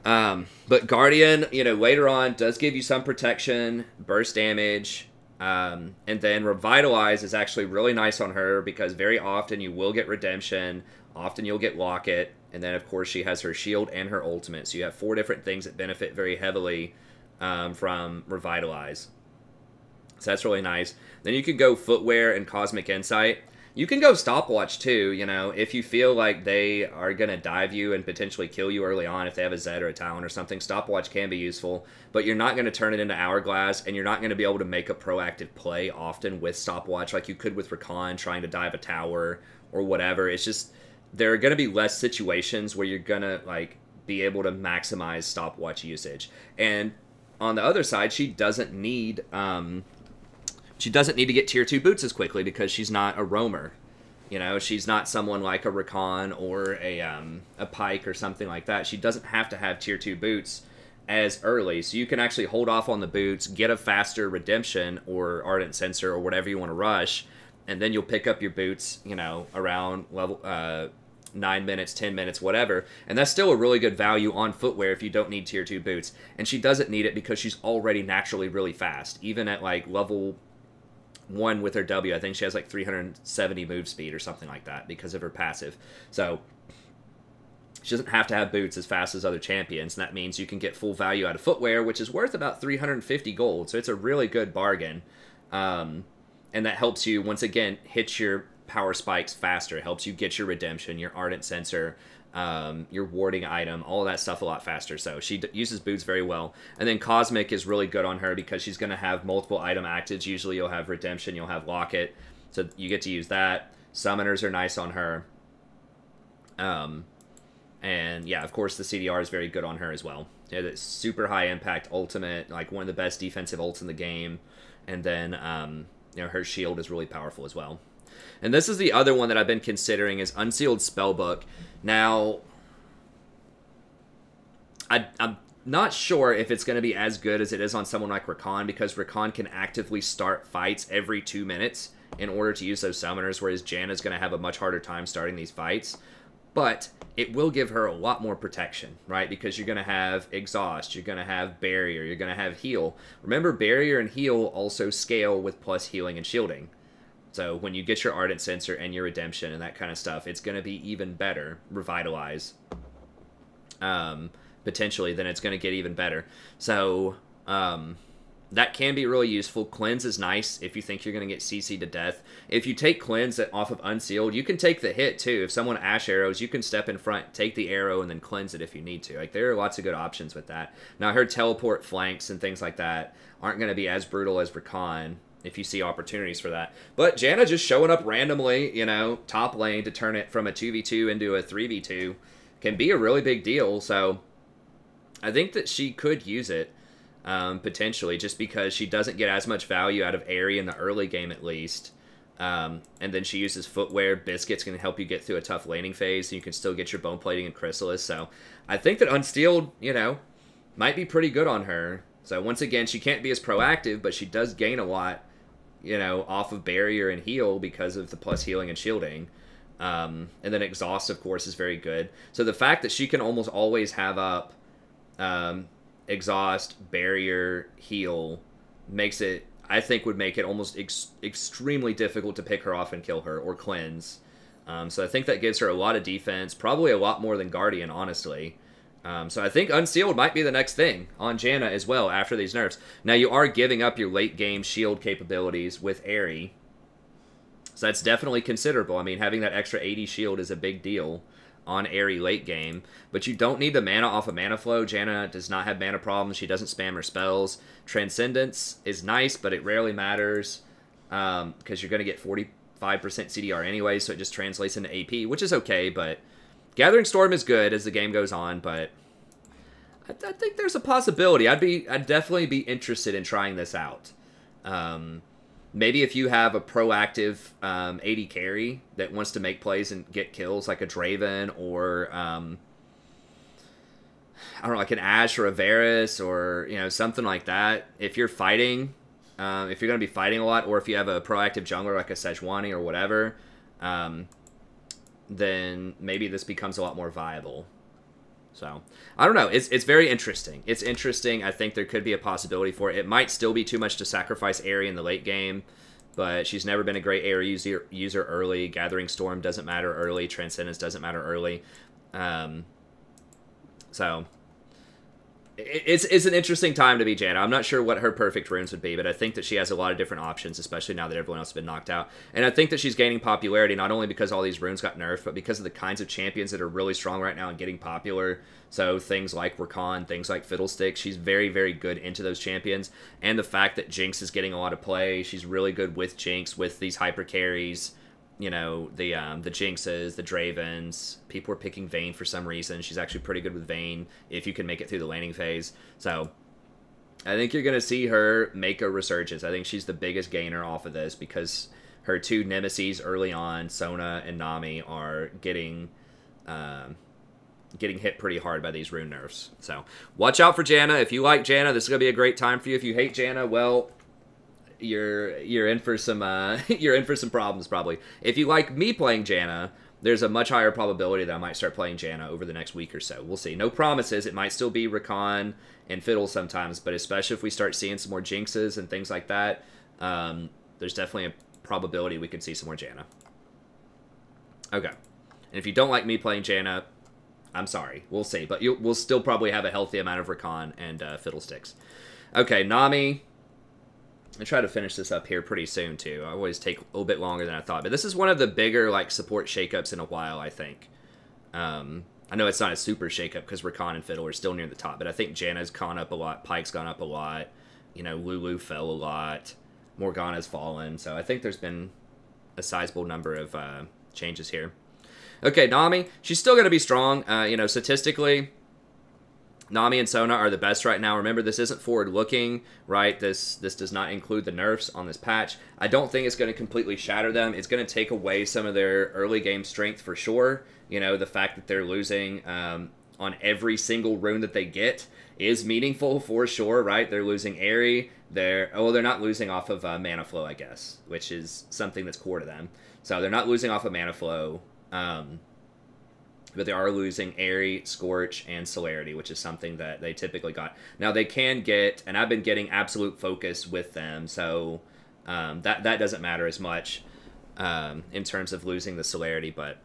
But Guardian, later on does give you some protection, burst damage, and then Revitalize is actually really nice on her because very often you will get Redemption, often you'll get Locket, and then of course she has her shield and her ultimate. So you have 4 different things that benefit very heavily from Revitalize. So that's really nice. Then you can go Footwear and Cosmic Insight. You can go Stopwatch too, if you feel like they are going to dive you and potentially kill you early on, if they have a Zed or a Talon or something. Stopwatch can be useful, but you're not going to turn it into Hourglass, and you're not going to be able to make a proactive play often with Stopwatch like you could with Rakan trying to dive a tower or whatever. It's just, there are going to be less situations where you're going to be able to maximize Stopwatch usage. And on the other side, she doesn't need to get tier 2 boots as quickly because she's not a roamer. She's not someone like a Rakan or a Pyke or something like that. She doesn't have to have tier 2 boots as early. So you can actually hold off on the boots, get a faster Redemption or Ardent Sensor or whatever you want to rush, and then you'll pick up your boots, around level 9 minutes, 10 minutes, whatever. And that's still a really good value on Footwear if you don't need tier 2 boots. And she doesn't need it because she's already naturally really fast. Even at level 1 with her W, I think she has 370 move speed or something like that because of her passive. So she doesn't have to have boots as fast as other champions, and that means you can get full value out of Footwear, which is worth about 350 gold. So it's a really good bargain. And that helps you, once again, hit your power spikes faster. It helps you get your Redemption, your Ardent Sensor, your warding item, all of that stuff a lot faster. So she uses boots very well. And then Cosmic is really good on her because she's going to have multiple item actives. Usually you'll have Redemption, you'll have Locket, So you get to use that. Summoners are nice on her. And yeah, of course the CDR is very good on her as well. Yeah, that super high impact ultimate, like one of the best defensive ults in the game. And then, you know, her shield is really powerful as well. And this is the other one that I've been considering is Unsealed Spellbook. Now, I'm not sure if it's going to be as good as it is on someone like Rakan, because Rakan can actively start fights every 2 minutes in order to use those summoners, whereas Janna's going to have a much harder time starting these fights. But it will give her a lot more protection, right? Because you're going to have Exhaust, you're going to have Barrier, you're going to have Heal. Remember, Barrier and Heal also scale with plus healing and shielding. So when you get your Ardent Sensor and your Redemption and that kind of stuff, it's going to be even better. Revitalize. Potentially, then it's going to get even better. So, that can be really useful. Cleanse is nice if you think you're going to get CC'd to death. If you take Cleanse off of Unsealed, you can take the hit too. If someone Ash arrows, you can step in front, take the arrow, and then cleanse it if you need to. Like, there are lots of good options with that. Now, her teleport flanks and things like that aren't going to be as brutal as Rakan if you see opportunities for that. But Janna just showing up randomly, you know, top lane to turn it from a 2v2 into a 3v2 can be a really big deal. So I think that she could use it. Potentially, just because she doesn't get as much value out of Aerie in the early game at least. And then she uses Footwear. Biscuit's going to help you get through a tough laning phase, and you can still get your Bone Plating and Chrysalis. So I think that Unsealed, you know, might be pretty good on her. So once again, she can't be as proactive, but she does gain a lot, you know, off of Barrier and Heal because of the plus healing and shielding. And then Exhaust, of course, is very good. So the fact that she can almost always have up Exhaust, Barrier, Heal makes it, I think, would make it almost extremely difficult to pick her off and kill her, or Cleanse. So I think that gives her a lot of defense, probably a lot more than Guardian, honestly. So I think Unsealed might be the next thing on Janna as well after these nerfs. Now, you are giving up your late game shield capabilities with Aerie, so that's definitely considerable. I mean, having that extra 80 shield is a big deal on Aerie late game, but you don't need the mana off of Mana Flow. Janna does not have mana problems. She doesn't spam her spells. Transcendence is nice, but it rarely matters because you're going to get 45% CDR anyway, so it just translates into AP, which is okay, but Gathering Storm is good as the game goes on, but I think there's a possibility. I'd definitely be interested in trying this out. Maybe if you have a proactive AD carry that wants to make plays and get kills, like a Draven or I don't know, like an Ashe or a Varus or, you know, something like that. If you're fighting, if you're going to be fighting a lot, or if you have a proactive jungler like a Sejuani or whatever, then maybe this becomes a lot more viable. So, I don't know. It's very interesting. It's interesting. I think there could be a possibility for it. It might still be too much to sacrifice Aerie in the late game, but she's never been a great Aerie user early. Gathering Storm doesn't matter early. Transcendence doesn't matter early. So, it's an interesting time to be Janna. I'm not sure what her perfect runes would be, but I think that she has a lot of different options, especially now that everyone else has been knocked out. And I think that she's gaining popularity not only because all these runes got nerfed, but because of the kinds of champions that are really strong right now and getting popular. So things like Rakan, things like Fiddlesticks, she's very, very good into those champions. And the fact that Jinx is getting a lot of play, she's really good with Jinx, with these hyper carries. You know, the Jinxes, the Dravens. People are picking Vayne for some reason. She's actually pretty good with Vayne if you can make it through the laning phase. So, I think you're going to see her make a resurgence. I think she's the biggest gainer off of this because her two nemesis early on, Sona and Nami, are getting hit pretty hard by these rune nerfs. So, watch out for Janna. If you like Janna, this is going to be a great time for you. If you hate Janna, well, you're in for some you're in for some problems probably. If you like me playing Janna, there's a much higher probability that I might start playing Janna over the next week or so. We'll see. No promises. It might still be Rakan and Fiddle sometimes, but especially if we start seeing some more Jinxes and things like that, there's definitely a probability we could see some more Janna. Okay. And if you don't like me playing Janna, I'm sorry. We'll see. But we'll still probably have a healthy amount of Rakan and Fiddlesticks. Okay, Nami. I try to finish this up here pretty soon, too. I always take a little bit longer than I thought. But this is one of the bigger, like, support shakeups in a while, I think. I know it's not a super shakeup because Rakan and Fiddle are still near the top. But I think Janna's gone up a lot. Pyke's gone up a lot. You know, Lulu fell a lot. Morgana's fallen. So I think there's been a sizable number of changes here. Okay, Nami, she's still going to be strong. You know, statistically, Nami and Sona are the best right now. Remember, this isn't forward-looking, right? This does not include the nerfs on this patch. I don't think it's going to completely shatter them. It's going to take away some of their early game strength for sure. You know, the fact that they're losing on every single rune that they get is meaningful for sure, right? They're losing Aerie. They're not losing off of mana flow, I guess, which is something that's core to them. So they're not losing off of mana flow. But they are losing Aerie, Scorch, and Celerity, which is something that they typically got. Now, they can get, and I've been getting Absolute Focus with them, so that doesn't matter as much in terms of losing the Celerity, but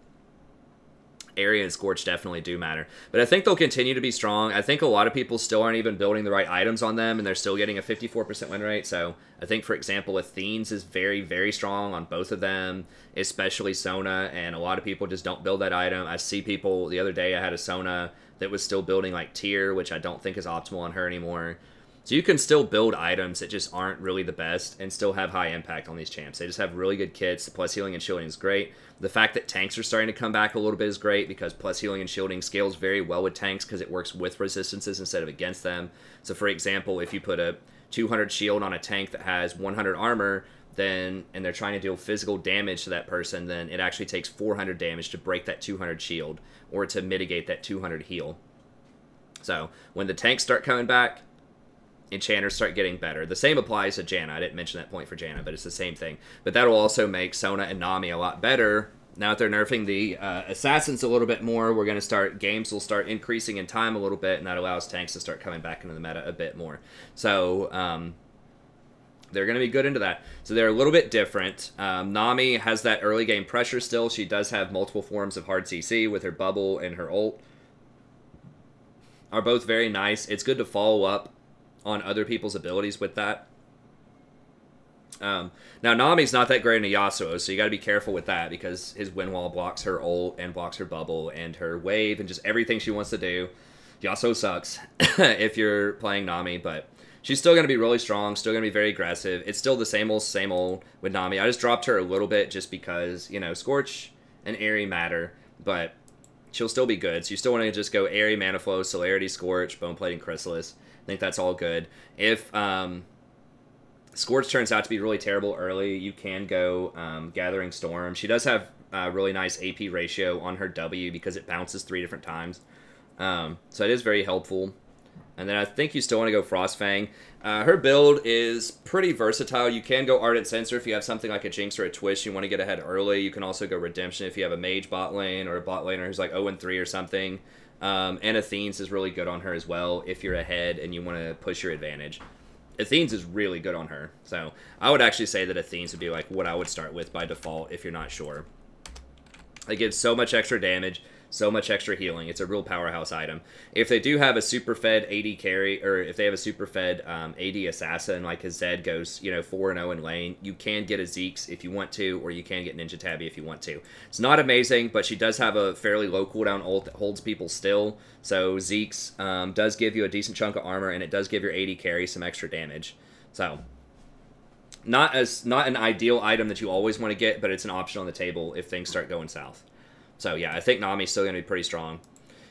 Aerie and Scorch definitely do matter. But I think they'll continue to be strong. I think a lot of people still aren't even building the right items on them, and they're still getting a 54% win rate. So I think, for example, Athene's is very, very strong on both of them, especially Sona, and a lot of people just don't build that item. I see people, the other day I had a Sona that was still building like Tier, which I don't think is optimal on her anymore. So you can still build items that just aren't really the best and still have high impact on these champs. They just have really good kits. The plus healing and shielding is great. The fact that tanks are starting to come back a little bit is great because plus healing and shielding scales very well with tanks because it works with resistances instead of against them. So for example, if you put a 200 shield on a tank that has 100 armor, and they're trying to deal physical damage to that person, then it actually takes 400 damage to break that 200 shield or to mitigate that 200 heal. So when the tanks start coming back, enchanters start getting better. The same applies to Janna. I didn't mention that point for Janna, but it's the same thing. But that'll also make Sona and Nami a lot better. Now that they're nerfing the assassins a little bit more, we're going to start, games will start increasing in time a little bit, and that allows tanks to start coming back into the meta a bit more. So they're going to be good into that. So they're a little bit different. Nami has that early game pressure still. She does have multiple forms of hard CC with her bubble and her ult. Are both very nice. It's good to follow up on other people's abilities with that. Now, Nami's not that great in a Yasuo, so you got to be careful with that because his wind wall blocks her ult and blocks her bubble and her wave and just everything she wants to do. Yasuo sucks if you're playing Nami, but she's still going to be really strong, still going to be very aggressive. It's still the same old with Nami. I just dropped her a little bit just because, you know, Scorch and Aerie matter, but she'll still be good. So you still want to just go Aerie, Mana Flow, Celerity, Scorch, Bone Plating, Chrysalis. I think that's all good. If Scorch turns out to be really terrible early, you can go Gathering Storm. She does have a really nice AP ratio on her W because it bounces 3 different times. So it is very helpful. And then I think you still want to go Frostfang. Her build is pretty versatile. You can go Ardent Censer if you have something like a Jinx or a Twitch. You want to get ahead early. You can also go Redemption if you have a Mage bot lane or a bot laner who's like 0-3 or something. And Athene's is really good on her as well if you're ahead and you want to push your advantage. Athene's is really good on her. So I would actually say that Athene's would be like what I would start with by default if you're not sure. It gives so much extra damage, so much extra healing. It's a real powerhouse item. If they do have a super fed AD carry, or if they have a super fed AD assassin, like a Zed goes, you know, 4-0 in lane, you can get a Zeke's if you want to, or you can get Ninja Tabby if you want to. It's not amazing, but she does have a fairly low cooldown ult that holds people still. So Zeke's does give you a decent chunk of armor, and it does give your AD carry some extra damage. So not an ideal item that you always want to get, but it's an option on the table if things start going south. So yeah, I think Nami's still going to be pretty strong.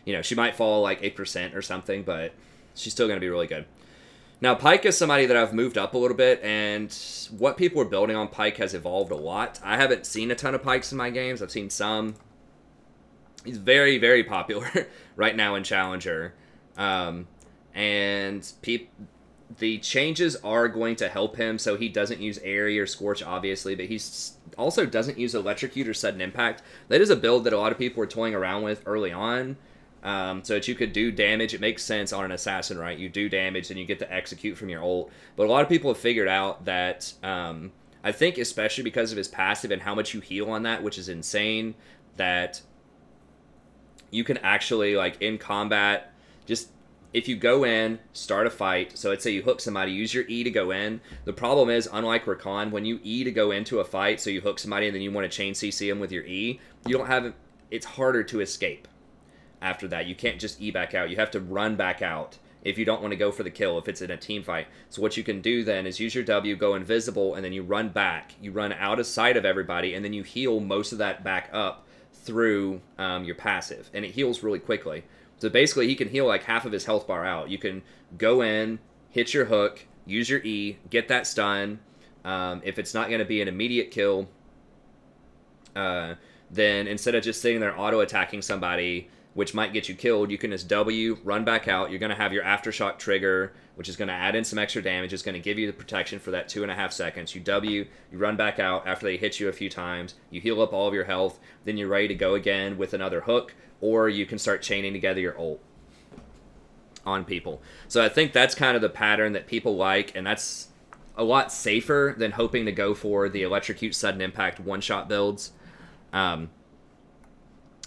You know, she might fall like 8% or something, but she's still going to be really good. Now, Pyke is somebody that I've moved up a little bit, and what people are building on Pyke has evolved a lot. I haven't seen a ton of Pykes in my games. I've seen some. He's very, very popular right now in Challenger. And the changes are going to help him, so he doesn't use Aerie or Scorch, obviously, but he also doesn't use Electrocute or Sudden Impact. That is a build that a lot of people were toying around with early on, so that you could do damage. It makes sense on an assassin, right? You do damage, and you get to execute from your ult. But a lot of people have figured out that, I think especially because of his passive and how much you heal on that, which is insane, that you can actually, like, in combat, just if you go in, start a fight, so let's say you hook somebody, use your E to go in. The problem is, unlike Rakan, when you E to go into a fight, so you hook somebody and then you want to chain CC them with your E, you don't have, it's harder to escape after that. You can't just E back out. You have to run back out if you don't want to go for the kill, if it's in a team fight. So what you can do then is use your W, go invisible, and then you run back. You run out of sight of everybody, and then you heal most of that back up through your passive. And it heals really quickly. So basically, he can heal like half of his health bar out. You can go in, hit your hook, use your E, get that stun. If it's not going to be an immediate kill, then instead of just sitting there auto-attacking somebody, which might get you killed, you can just W, run back out. You're going to have your Aftershock trigger, which is going to add in some extra damage. It's going to give you the protection for that 2.5 seconds. You W, you run back out after they hit you a few times. You heal up all of your health. Then you're ready to go again with another hook, or you can start chaining together your ult on people. So I think that's kind of the pattern that people like, and that's a lot safer than hoping to go for the Electrocute Sudden Impact one-shot builds.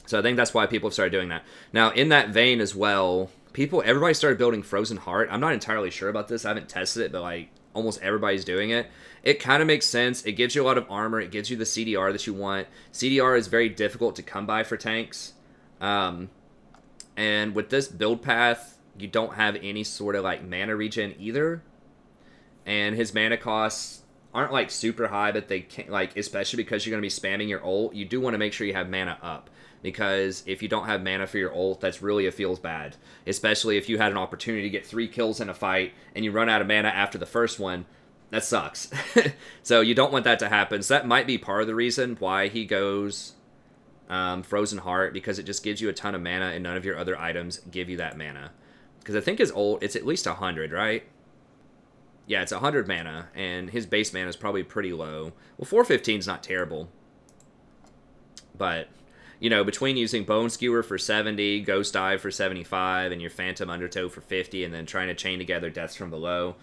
So I think that's why people have started doing that. Now, in that vein as well, everybody started building Frozen Heart. I'm not entirely sure about this. I haven't tested it, but like almost everybody's doing it. It kind of makes sense. It gives you a lot of armor. It gives you the CDR that you want. CDR is very difficult to come by for tanks. And with this build path, you don't have any sort of like mana regen either. And his mana costs aren't like super high, but they can't, like, especially because you're going to be spamming your ult, you do want to make sure you have mana up. Because if you don't have mana for your ult, that's really, it feels bad. Especially if you had an opportunity to get 3 kills in a fight and you run out of mana after the first one, that sucks. So you don't want that to happen. So that might be part of the reason why he goes Frozen Heart, because it just gives you a ton of mana and none of your other items give you that mana. Because I think his ult, it's at least 100, right? Yeah, it's 100 mana, and his base mana is probably pretty low. Well, 415 is not terrible. But, you know, between using Bone Skewer for 70, Ghost Dive for 75, and your Phantom Undertow for 50, and then trying to chain together Deaths from Below,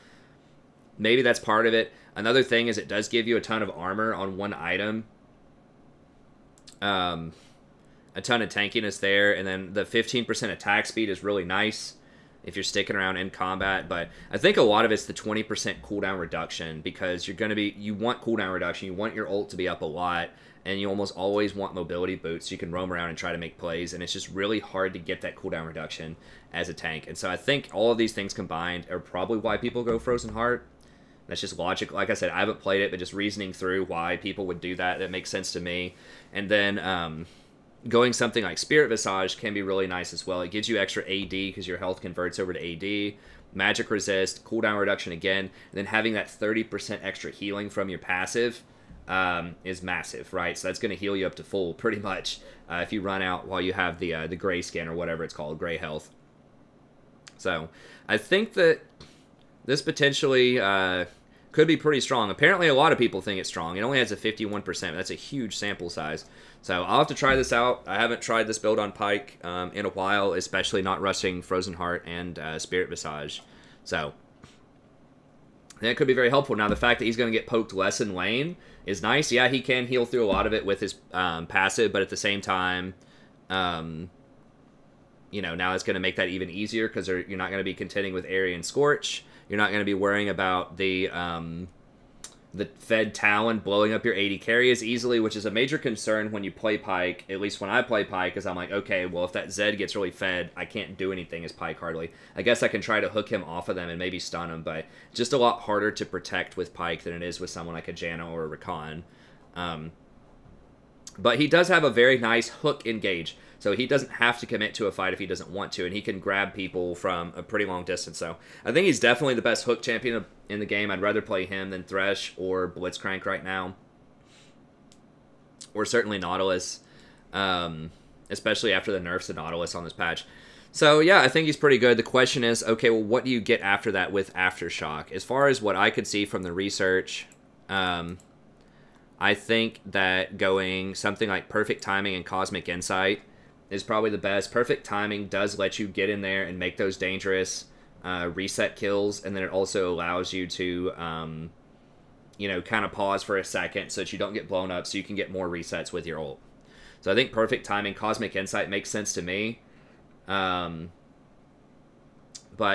maybe that's part of it. Another thing is it does give you a ton of armor on one item. A ton of tankiness there, and then the 15% attack speed is really nice if you're sticking around in combat. But I think a lot of it's the 20% cooldown reduction, because you want cooldown reduction, you want your ult to be up a lot, and you almost always want mobility boots so you can roam around and try to make plays, and it's just really hard to get that cooldown reduction as a tank. And so I think all of these things combined are probably why people go Frozen Heart. That's just logic. Like I said, I haven't played it, but just reasoning through why people would do that makes sense to me. And then going something like Spirit Visage can be really nice as well. It gives you extra AD because your health converts over to AD. Magic Resist, cooldown reduction again, and then having that 30% extra healing from your passive is massive, right? So that's going to heal you up to full, pretty much, if you run out while you have the gray skin, or whatever it's called, gray health. So I think that this potentially could be pretty strong. Apparently a lot of people think it's strong. It only has a 51%. That's a huge sample size. So I'll have to try this out. I haven't tried this build on Pyke in a while, especially not rushing Frozen Heart and Spirit Visage. So that could be very helpful. Now, the fact that he's going to get poked less in lane is nice. Yeah, he can heal through a lot of it with his passive, but at the same time, you know, now it's going to make that even easier, because you're not going to be contending with Aryan Scorch. You're not going to be worrying about the Fed Talon blowing up your AD carry as easily, which is a major concern when you play Pyke, at least when I play Pyke, because I'm like, okay, well, if that Zed gets really fed, I can't do anything as Pyke hardly. I guess I can try to hook him off of them and maybe stun him, but just a lot harder to protect with Pyke than it is with someone like a Janna or a Rakan. But he does have a very nice hook engage, so he doesn't have to commit to a fight if he doesn't want to, and he can grab people from a pretty long distance. So I think he's definitely the best hook champion in the game. I'd rather play him than Thresh or Blitzcrank right now, or certainly Nautilus, especially after the nerfs to Nautilus on this patch. So yeah, I think he's pretty good. The question is, okay, well, what do you get after that with Aftershock? As far as what I could see from the research, I think that going something like Perfect Timing and Cosmic Insight is probably the best. Perfect Timing does let you get in there and make those dangerous reset kills, and then it also allows you to, you know, kind of pause for a second so that you don't get blown up, so you can get more resets with your ult. So I think Perfect Timing, Cosmic Insight makes sense to me. But,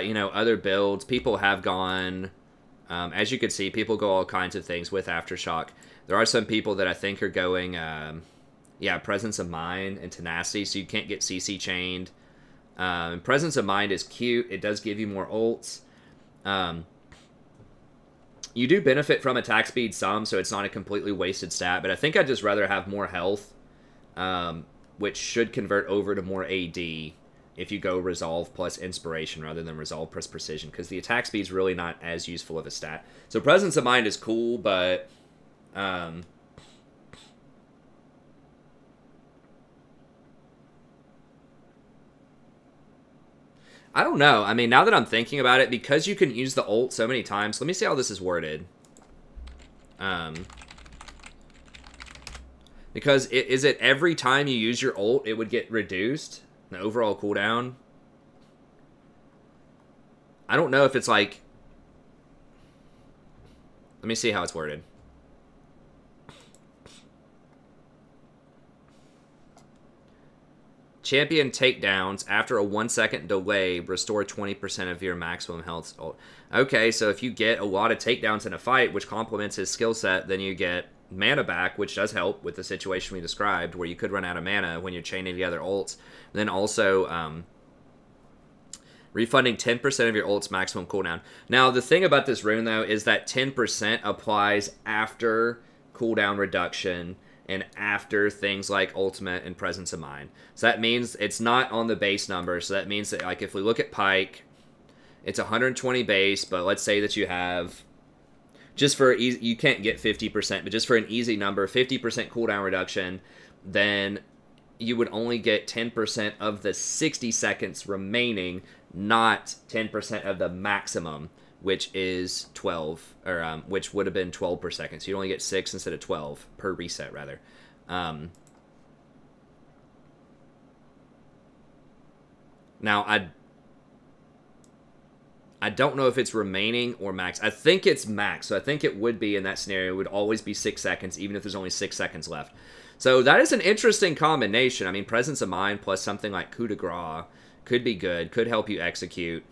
you know, other builds, people have gone, as you can see, people go all kinds of things with Aftershock. There are some people that I think are going, yeah, Presence of Mind and Tenacity, so you can't get CC chained. Presence of Mind is cute. It does give you more ults. You do benefit from attack speed some, so it's not a completely wasted stat, but I think I'd just rather have more health, which should convert over to more AD if you go Resolve plus Inspiration rather than Resolve plus Precision, because the attack speed is really not as useful of a stat. So Presence of Mind is cool, but I don't know. I mean, now that I'm thinking about it, because you can use the ult so many times, let me see how this is worded. Because is it every time you use your ult, it would get reduced? The overall cooldown? I don't know if it's like... Let me see how it's worded. Champion takedowns after a 1 second delay restore 20% of your maximum health. Okay, so if you get a lot of takedowns in a fight, which complements his skill set, then you get mana back, which does help with the situation we described, where you could run out of mana when you're chaining together ults. Then also refunding 10% of your ult's maximum cooldown. Now, the thing about this rune, though, is that 10% applies after cooldown reduction and after things like Ultimate and Presence of Mind. So that means it's not on the base number. So that means that, like, if we look at Pyke, it's 120 base, but let's say that you have, just for easy, you can't get 50%, but just for an easy number, 50% cooldown reduction, then you would only get 10% of the 60 seconds remaining, not 10% of the maximum, which is 12, or which would have been 12 per second. So you only get 6 instead of 12 per reset, rather. Now, I don't know if it's remaining or max. I think it's max, so I think it would be in that scenario. It would always be 6 seconds, even if there's only 6 seconds left. So that is an interesting combination. I mean, Presence of Mind plus something like Coup de Grace could be good, could help you execute.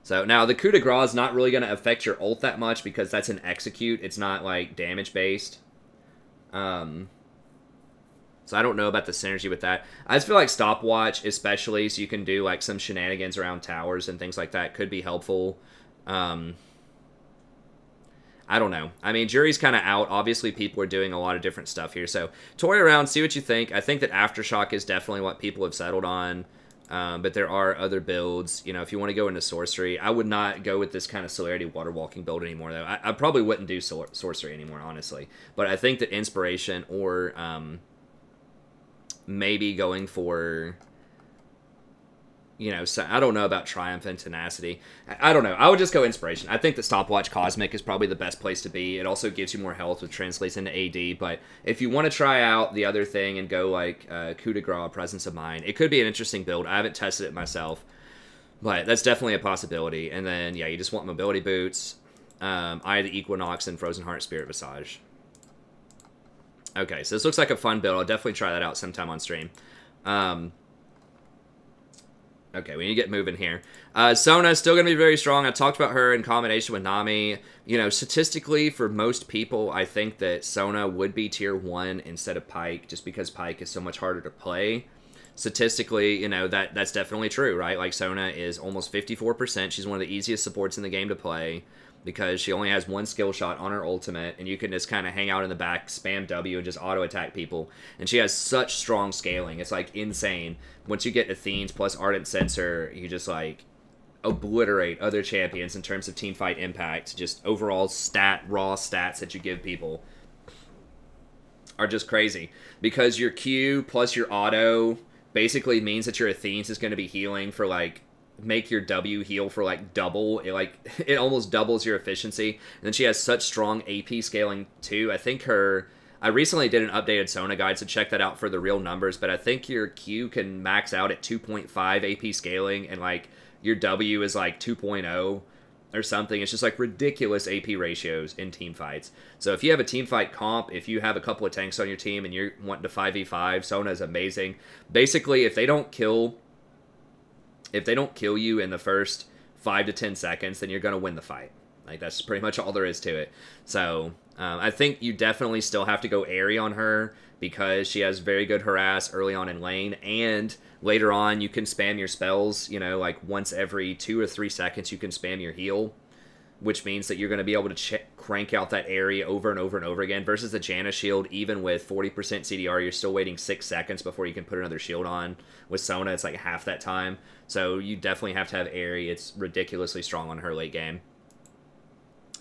So now the Coup de Grace is not really going to affect your ult that much because that's an execute. It's not like damage based. So I don't know about the synergy with that. I just feel like Stopwatch, especially, so you can do like some shenanigans around towers and things like that, could be helpful. I don't know. I mean, jury's kind of out. Obviously, people are doing a lot of different stuff here. So toy around, see what you think. I think that Aftershock is definitely what people have settled on. But there are other builds. You know, if you want to go into sorcery, I would not go with this kind of celerity water walking build anymore, though. I probably wouldn't do sorcery anymore, honestly. But I think that inspiration or maybe going for, you know, so I don't know about Triumph and Tenacity. I don't know. I would just go Inspiration. I think that Stopwatch Cosmic is probably the best place to be. It also gives you more health, which translates into AD. But if you want to try out the other thing and go like Coup de Grace, Presence of Mind, it could be an interesting build. I haven't tested it myself, but that's definitely a possibility. And then, yeah, you just want Mobility Boots, Eye of the Equinox, and Frozen Heart Spirit Visage. Okay, so this looks like a fun build. I'll definitely try that out sometime on stream. Okay, we need to get moving here. Sona is still going to be very strong. I talked about her in combination with Nami. You know, statistically, for most people, I think that Sona would be tier 1 instead of Pyke, just because Pyke is so much harder to play. Statistically, you know, that's definitely true, right? Like, Sona is almost 54%. She's one of the easiest supports in the game to play, because she only has one skill shot on her ultimate, and you can just kind of hang out in the back, spam W, and just auto-attack people. And she has such strong scaling. It's, like, insane. Once you get Athene's plus Ardent Sensor, you just, like, obliterate other champions in terms of teamfight impact. Just overall raw stats that you give people are just crazy. Because your Q plus your auto basically means that your Athene's is going to be healing for, like, make your W heal for like double. It almost doubles your efficiency. And then she has such strong AP scaling too. I think I recently did an updated Sona guide, so check that out for the real numbers, but I think your Q can max out at 2.5 AP scaling, and like your W is like 2.0 or something. It's just like ridiculous AP ratios in team fights. So if you have a team fight comp, if you have a couple of tanks on your team and you're wanting to 5v5, Sona is amazing. Basically, if they don't kill you in the first 5 to 10 seconds, then you're going to win the fight. Like, that's pretty much all there is to it. So, I think you definitely still have to go airy on her because she has very good harass early on in lane, and later on you can spam your spells, you know, like once every 2 or 3 seconds you can spam your heal, which means that you're going to be able to crank out that area over and over and over again, versus the Janna shield. Even with 40% CDR, you're still waiting 6 seconds before you can put another shield on. With Sona, it's like half that time, so you definitely have to have airy. It's ridiculously strong on her late game.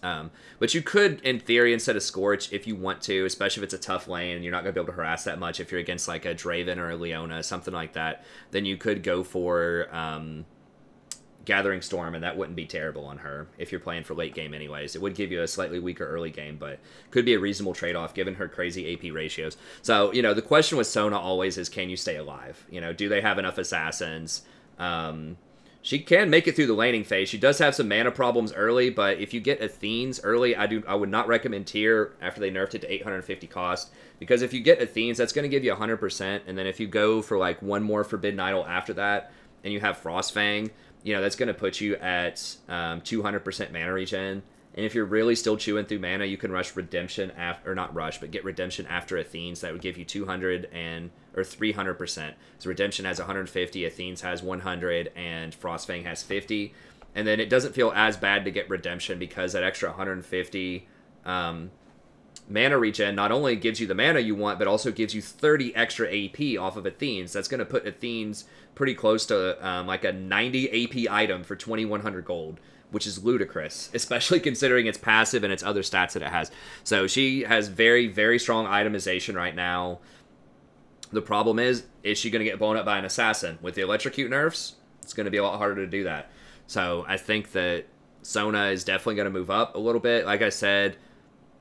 But you could, in theory, instead of Scorch, if you want to, especially if it's a tough lane and you're not going to be able to harass that much, if you're against like a Draven or a Leona, something like that, then you could go for Gathering Storm, and that wouldn't be terrible on her if you're playing for late game anyways. It would give you a slightly weaker early game, but could be a reasonable trade-off given her crazy AP ratios. So, you know, the question with Sona always is, can you stay alive? You know, do they have enough assassins? She can make it through the laning phase. She does have some mana problems early, but if you get Athenes early, I would not recommend tier after they nerfed it to 850 cost, because if you get Athenes, that's going to give you 100%, and then if you go for like one more Forbidden Idol after that, and you have Frostfang, you know, that's going to put you at 200% mana regen. And if you're really still chewing through mana, you can rush Redemption after, or not rush, but get Redemption after Athenes. That would give you 200 or 300%. So Redemption has 150, Athenes has 100, and Frostfang has 50. And then it doesn't feel as bad to get Redemption because that extra 150 mana regen not only gives you the mana you want, but also gives you 30 extra AP off of Athenes. That's going to put Athenes pretty close to like a 90 AP item for 2100 gold, which is ludicrous, especially considering its passive and its other stats that it has. So she has very, very strong itemization right now. The problem is she going to get blown up by an assassin? With the Electrocute nerfs, it's going to be a lot harder to do that. So I think that Sona is definitely going to move up a little bit. Like I said,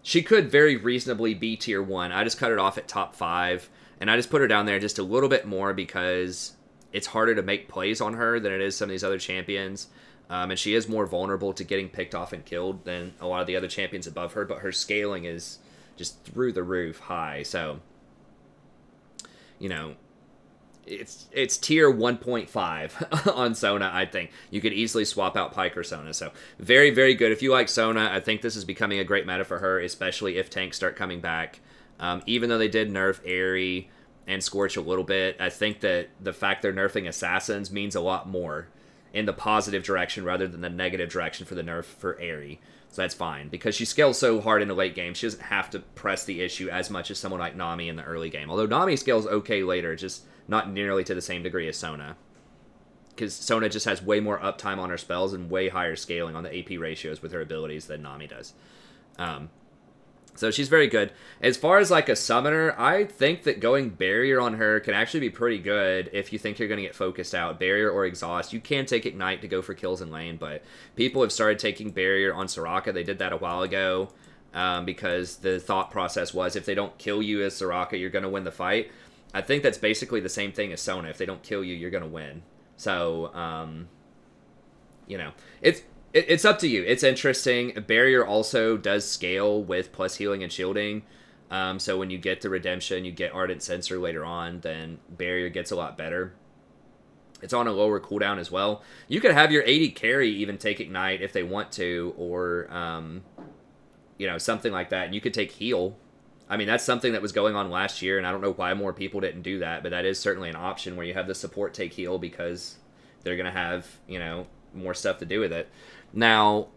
she could very reasonably be tier 1. I just cut it off at top 5, and I just put her down there just a little bit more because it's harder to make plays on her than it is some of these other champions. And she is more vulnerable to getting picked off and killed than a lot of the other champions above her, but her scaling is just through the roof high. So, you know, it's tier 1.5 on Sona, I think. You could easily swap out Pyke or Sona. So, very, very good. If you like Sona, I think this is becoming a great meta for her, especially if tanks start coming back. Even though they did nerf Airy and Scorch a little bit, I think that the fact they're nerfing Assassins means a lot more in the positive direction rather than the negative direction for the nerf for Airy. So that's fine, because she scales so hard in the late game, she doesn't have to press the issue as much as someone like Nami in the early game. Although Nami scales okay later, just not nearly to the same degree as Sona. Because Sona just has way more uptime on her spells and way higher scaling on the AP ratios with her abilities than Nami does. So she's very good. As far as like a summoner, I think that going Barrier on her can actually be pretty good if you think you're going to get focused out. Barrier or Exhaust. You can take Ignite to go for kills in lane, but people have started taking Barrier on Soraka. They did that a while ago because the thought process was if they don't kill you as Soraka, you're going to win the fight. I think that's basically the same thing as Sona. If they don't kill you, you're going to win. So, you know, it's up to you. It's interesting. Barrier also does scale with plus healing and shielding. So when you get the Redemption, you get Ardent Sensor later on, then Barrier gets a lot better. It's on a lower cooldown as well. You could have your AD carry even take Ignite if they want to, or, you know, something like that. And you could take Heal. I mean, that's something that was going on last year, and I don't know why more people didn't do that, but that is certainly an option where you have the support take Heal because they're going to have, you know, more stuff to do with it. Now,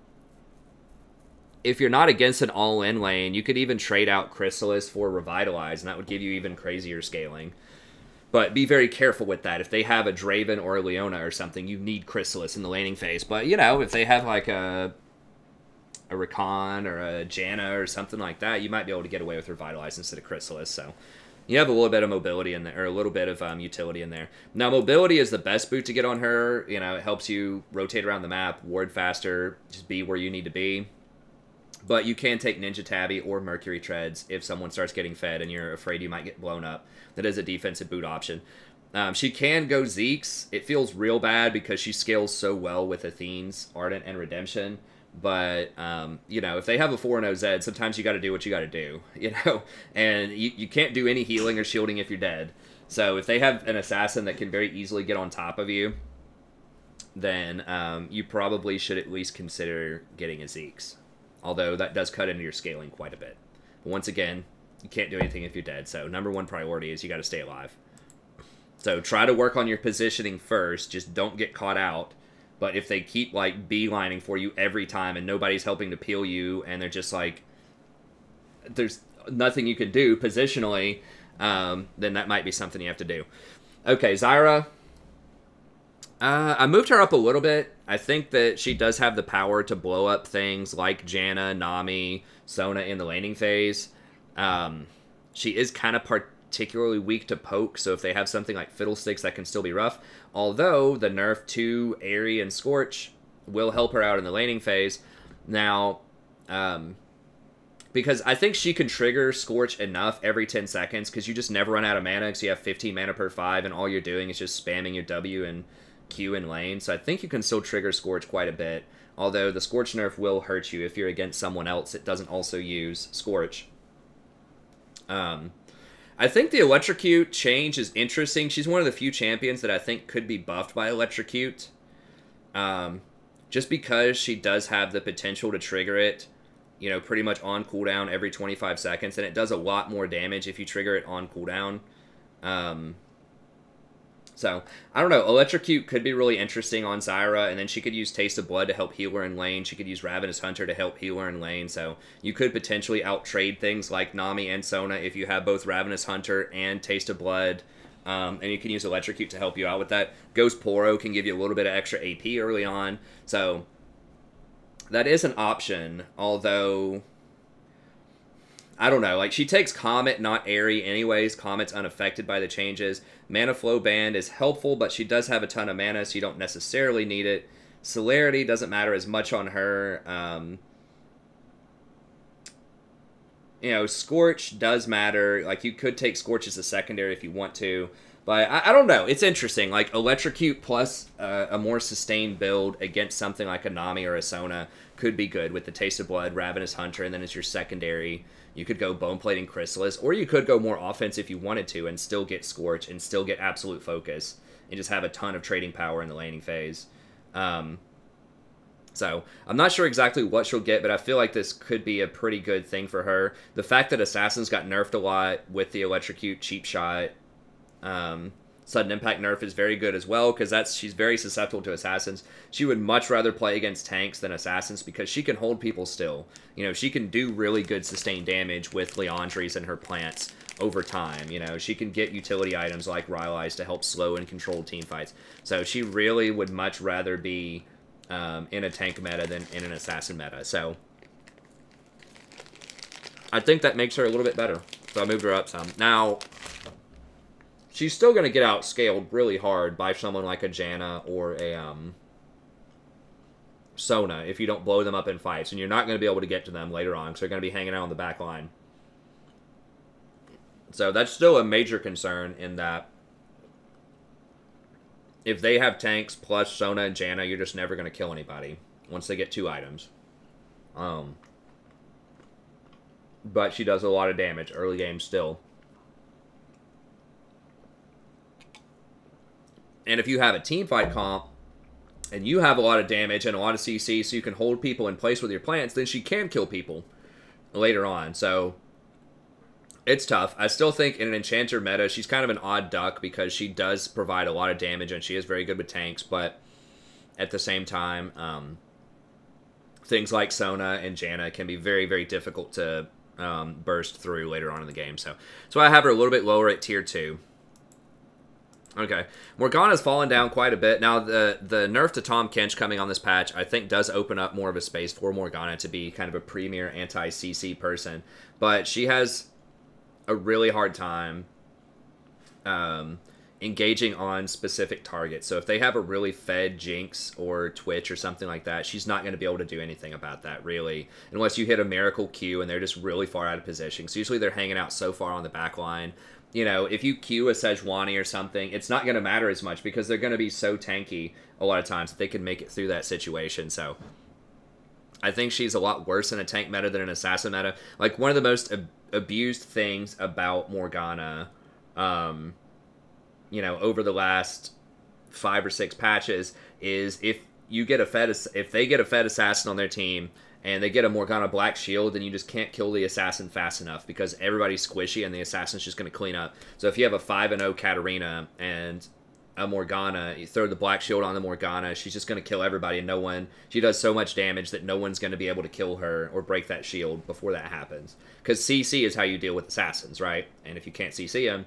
if you're not against an all-in lane, you could even trade out Chrysalis for Revitalize, and that would give you even crazier scaling. But be very careful with that. If they have a Draven or a Leona or something, you need Chrysalis in the laning phase. But, you know, if they have like a Rakan or a Janna or something like that, you might be able to get away with Revitalize instead of Chrysalis. So you have a little bit of mobility in there, or a little bit of utility in there. Now, mobility is the best boot to get on her. You know, it helps you rotate around the map, ward faster, just be where you need to be. But you can take Ninja Tabby or Mercury Treads if someone starts getting fed and you're afraid you might get blown up. That is a defensive boot option. She can go Zeke's. It feels real bad because she scales so well with Athene's, Ardent, and Redemption. But, you know, if they have a 4-0 Zed, sometimes you got to do what you got to do, you know? And you can't do any healing or shielding if you're dead. So if they have an assassin that can very easily get on top of you, then you probably should at least consider getting a Zeke's. Although that does cut into your scaling quite a bit. Once again, you can't do anything if you're dead. So number one priority is you got to stay alive. So try to work on your positioning first. Just don't get caught out. But if they keep, like, beelining for you every time and nobody's helping to peel you and they're just, like, there's nothing you can do positionally, then that might be something you have to do. Okay, Zyra. I moved her up a little bit. I think that she does have the power to blow up things like Janna, Nami, Sona in the laning phase. She is kind of particularly weak to poke, so if they have something like Fiddlesticks, that can still be rough. Although the nerf to Aerie and Scorch will help her out in the laning phase. Now, because I think she can trigger Scorch enough every 10 seconds, because you just never run out of mana, because you have 15 mana per 5, and all you're doing is just spamming your W and Q in lane. So I think you can still trigger Scorch quite a bit. Although the Scorch nerf will hurt you if you're against someone else that doesn't also use Scorch. I think the Electrocute change is interesting. She's one of the few champions that I think could be buffed by Electrocute. Just because she does have the potential to trigger it, you know, pretty much on cooldown every 25 seconds. And it does a lot more damage if you trigger it on cooldown. So, I don't know. Electrocute could be really interesting on Zyra, and then she could use Taste of Blood to help heal her in lane. She could use Ravenous Hunter to help heal her in lane. So, you could potentially out-trade things like Nami and Sona if you have both Ravenous Hunter and Taste of Blood. And you can use Electrocute to help you out with that. Ghost Poro can give you a little bit of extra AP early on. So, that is an option, although I don't know. Like, she takes Comet, not Aerie anyways. Comet's unaffected by the changes. Mana Flow Band is helpful, but she does have a ton of mana, so you don't necessarily need it. Celerity doesn't matter as much on her. You know, Scorch does matter. Like, you could take Scorch as a secondary if you want to. But I don't know. It's interesting. Like, Electrocute plus a more sustained build against something like a Nami or a Sona could be good with the Taste of Blood, Ravenous Hunter, and then as your secondary, you could go Bone Plating Chrysalis, or you could go more offense if you wanted to and still get Scorch and still get Absolute Focus and just have a ton of trading power in the laning phase. So, I'm not sure exactly what she'll get, but I feel like this could be a pretty good thing for her. The fact that Assassins got nerfed a lot with the Electrocute Cheap Shot, Sudden Impact nerf is very good as well, because she's very susceptible to Assassins. She would much rather play against tanks than Assassins, because she can hold people still. You know, she can do really good sustained damage with Leandries and her plants over time. You know, she can get utility items like Rylai's to help slow and control team fights. So she really would much rather be in a tank meta than in an assassin meta. So I think that makes her a little bit better. So I moved her up some. Now, she's still going to get outscaled really hard by someone like a Janna or a Sona if you don't blow them up in fights. And you're not going to be able to get to them later on because they're going to be hanging out on the back line. So that's still a major concern in that if they have tanks plus Sona and Janna, you're just never going to kill anybody once they get 2 items. But she does a lot of damage early game still. And if you have a team fight comp, and you have a lot of damage and a lot of CC, so you can hold people in place with your plants, then she can kill people later on. So, it's tough. I still think in an Enchanter meta, she's kind of an odd duck, because she does provide a lot of damage, and she is very good with tanks, but at the same time, things like Sona and Janna can be very, very difficult to burst through later on in the game. So I have her a little bit lower at tier 2. Okay, Morgana's fallen down quite a bit. Now, the nerf to Tahm Kench coming on this patch, I think, does open up more of a space for Morgana to be kind of a premier anti-CC person. But she has a really hard time engaging on specific targets. So if they have a really fed Jinx or Twitch or something like that, she's not going to be able to do anything about that, really, unless you hit a Miracle Q and they're just really far out of position. So usually they're hanging out so far on the back line. You know, if you Q a Sejuani or something, it's not going to matter as much because they're going to be so tanky a lot of times that they can make it through that situation. So I think she's a lot worse in a tank meta than an assassin meta. Like, one of the most abused things about Morgana, you know, over the last 5 or 6 patches is if they get a fed assassin on their team and they get a Morgana Black Shield, then you just can't kill the assassin fast enough because everybody's squishy and the assassin's just going to clean up. So if you have a 5-0 Katarina and a Morgana, you throw the Black Shield on the Morgana, she's just going to kill everybody, and she does so much damage that no one's going to be able to kill her or break that shield before that happens. Because CC is how you deal with assassins, right? And if you can't CC them,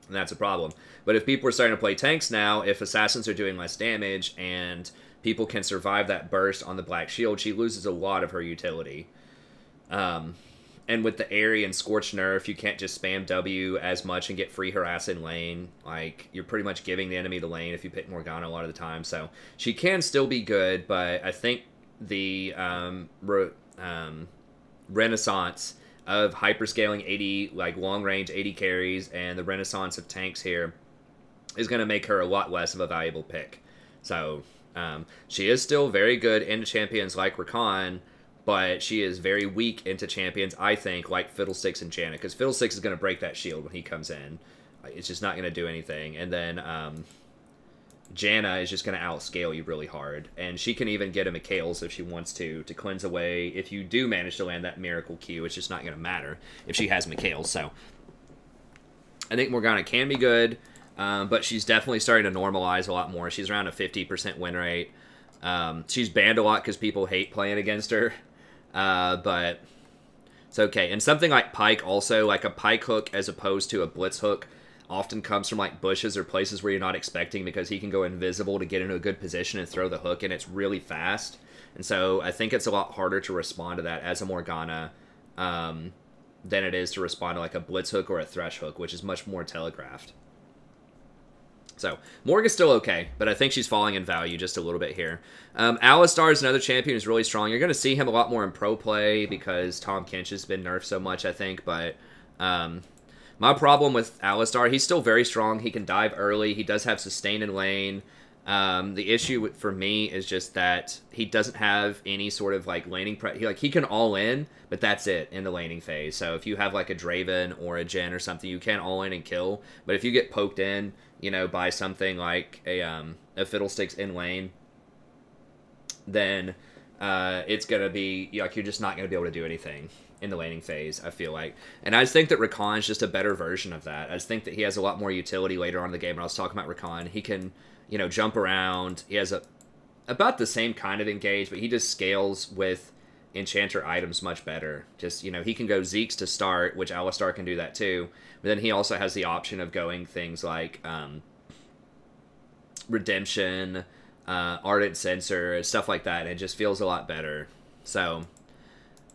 that's a problem. But if people are starting to play tanks now, if assassins are doing less damage and people can survive that burst on the Black Shield, she loses a lot of her utility. And with the Airy and Scorch nerf, you can't just spam W as much and get free harass in lane. Like, you're pretty much giving the enemy the lane if you pick Morgana a lot of the time. So she can still be good, but I think the renaissance of hyperscaling 80, like long-range 80 carries, and the renaissance of tanks here is going to make her a lot less of a valuable pick. So she is still very good into champions like Rakan, but she is very weak into champions, I think, like Fiddlesticks and Janna, because Fiddlesticks is going to break that shield when he comes in. It's just not going to do anything. And then Janna is just going to outscale you really hard. And she can even get a Mikhail's if she wants to cleanse away. If you do manage to land that Miracle Q, it's just not going to matter if she has Mikhail's. So I think Morgana can be good, but she's definitely starting to normalize a lot more. She's around a 50% win rate. She's banned a lot because people hate playing against her. But it's okay. And something like Pyke also, like a Pyke hook as opposed to a blitz hook, often comes from like bushes or places where you're not expecting, because he can go invisible to get into a good position and throw the hook, and it's really fast. And so I think it's a lot harder to respond to that as a Morgana than it is to respond to like a blitz hook or a thresh hook, which is much more telegraphed. So, Morg is still okay, but I think she's falling in value just a little bit here. Alistar is another champion who's really strong. You're going to see him a lot more in pro play because Tahm Kench has been nerfed so much, I think. But my problem with Alistar, he's still very strong. He can dive early. He does have sustain in lane. The issue for me is just that he doesn't have any sort of like laning he can all in, but that's it in the laning phase. So if you have like a Draven or a Jen or something, you can all in and kill. But if you get poked in, you know, by something like a Fiddlesticks in lane, then it's gonna be like you're just not gonna be able to do anything in the laning phase, I feel like. And I just think that Rakan's just a better version of that. I just think that he has a lot more utility later on in the game. When I was talking about Rakan, he can, you know, jump around. He has about the same kind of engage, but he just scales with enchanter items much better. Just, you know, he can go Zeke's to start, which Alistar can do that too. But then he also has the option of going things like Redemption, Ardent Sensor, stuff like that. And it just feels a lot better. So,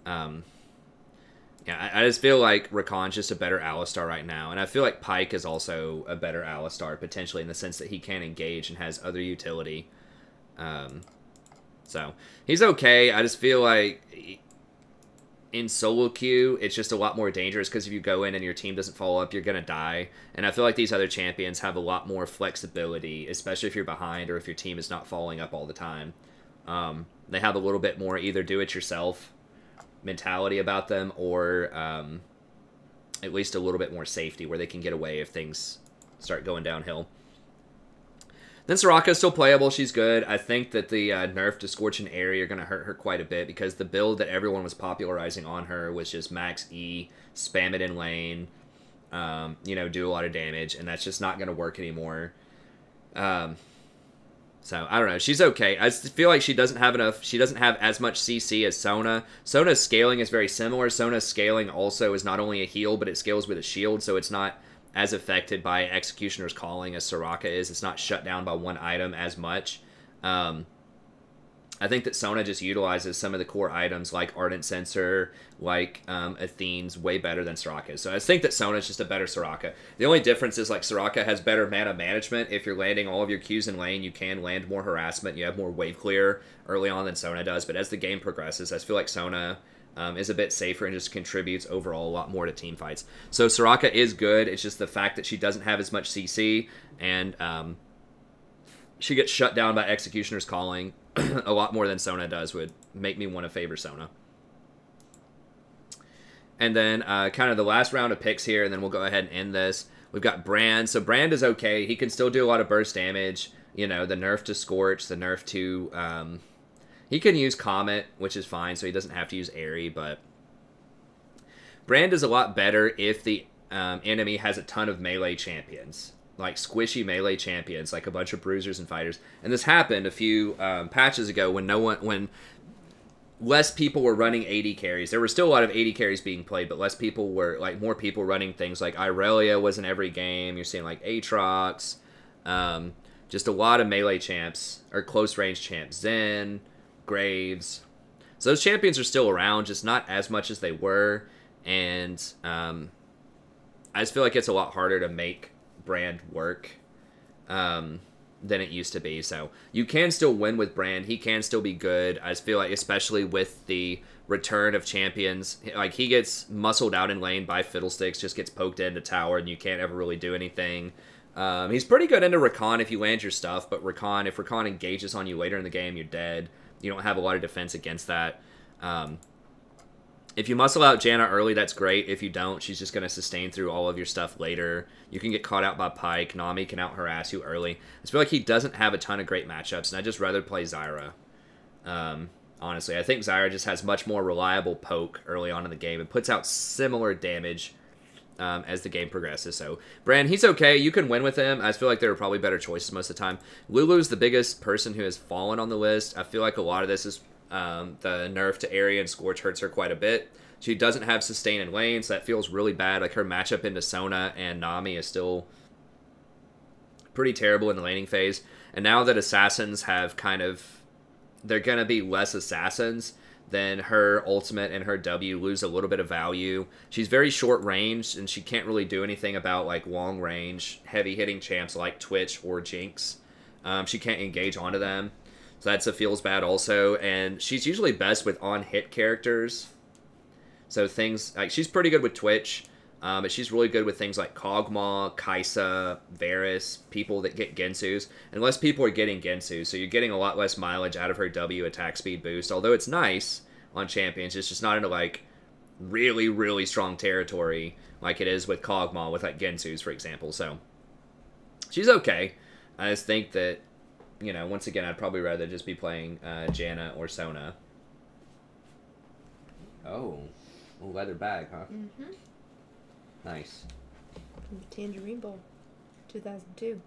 yeah, I just feel like Rakan's just a better Alistar right now. And I feel like Pyke is also a better Alistar, potentially, in the sense that he can engage and has other utility. So, he's okay. I just feel like in solo queue, it's just a lot more dangerous because if you go in and your team doesn't follow up, you're going to die. And I feel like these other champions have a lot more flexibility, especially if you're behind or if your team is not following up all the time. They have a little bit more either do-it-yourself mentality about them, or at least a little bit more safety where they can get away if things start going downhill. Then Soraka is still playable. She's good. I think that the nerf to Scorch and Airy are going to hurt her quite a bit because the build that everyone was popularizing on her was just max E, spam it in lane, you know, do a lot of damage, and that's just not going to work anymore. So, I don't know. She's okay. I just feel like she doesn't have enough. She doesn't have as much CC as Sona. Sona's scaling is very similar. Sona's scaling also is not only a heal, but it scales with a shield, so it's not as affected by Executioner's Calling as Soraka is. It's not shut down by one item as much. I think that Sona just utilizes some of the core items like Ardent Sensor, like Athene's way better than Soraka. So I think that Sona is just a better Soraka. The only difference is like Soraka has better mana management. If you're landing all of your Qs in lane, you can land more harassment. You have more wave clear early on than Sona does. But as the game progresses, I feel like Sona is a bit safer and just contributes overall a lot more to team fights. So Soraka is good. It's just the fact that she doesn't have as much CC, and she gets shut down by Executioner's Calling a lot more than Sona does would make me want to favor Sona. And then kind of the last round of picks here, and then we'll go ahead and end this. We've got Brand. So Brand is okay. He can still do a lot of burst damage. You know, the nerf to Scorch, the nerf to He can use Comet, which is fine, so he doesn't have to use Airy, but Brand is a lot better if the enemy has a ton of melee champions, like squishy melee champions, like a bunch of bruisers and fighters. And this happened a few patches ago when less people were running AD carries. There were still a lot of AD carries being played, but less people were, like, more people running things like Irelia was in every game. You're seeing, like, Aatrox, just a lot of melee champs, or close range champs. Zen, Graves. So those champions are still around, just not as much as they were. And I just feel like it's a lot harder to make Brand work than it used to be. So you can still win with Brand. He can still be good. I just feel like, especially with the return of champions, like, he gets muscled out in lane by Fiddlesticks, just gets poked into tower, and you can't ever really do anything. He's pretty good into Rakan if you land your stuff, but if Rakan engages on you later in the game, you're dead. You don't have a lot of defense against that. If you muscle out Janna early, that's great. If you don't, she's just going to sustain through all of your stuff later. You can get caught out by Pyke. Nami can out-harass you early. I just feel like he doesn't have a ton of great matchups, and I'd just rather play Zyra. Honestly, I think Zyra just has much more reliable poke early on in the game and puts out similar damage as the game progresses. So, Brand, he's okay. You can win with him. I just feel like there are probably better choices most of the time. Lulu's the biggest person who has fallen on the list. I feel like a lot of this is the nerf to area and Scorch hurts her quite a bit. She doesn't have sustain in lane, so that feels really bad. Like, her matchup into Sona and Nami is still pretty terrible in the laning phase. And now that assassins have kind of... They're going to be less assassins, then her ultimate and her W lose a little bit of value. She's very short range, and she can't really do anything about, like, long range, heavy hitting champs like Twitch or Jinx. She can't engage onto them. So that feels bad also. And she's usually best with on-hit characters. So things like, she's pretty good with Twitch, but she's really good with things like Kog'Maw, Kai'Sa, Varus, people that get Gensus. And less people are getting Gensus, so you're getting a lot less mileage out of her W attack speed boost. Although it's nice on champions, it's just not into, like, really, really strong territory like it is with Kog'Maw, with, like, Gensus, for example. So she's okay. I just think that, you know, once again, I'd probably rather just be playing Janna or Sona. Oh, a leather bag, huh? Mm-hmm. Nice. Tangerine Bowl, 2002.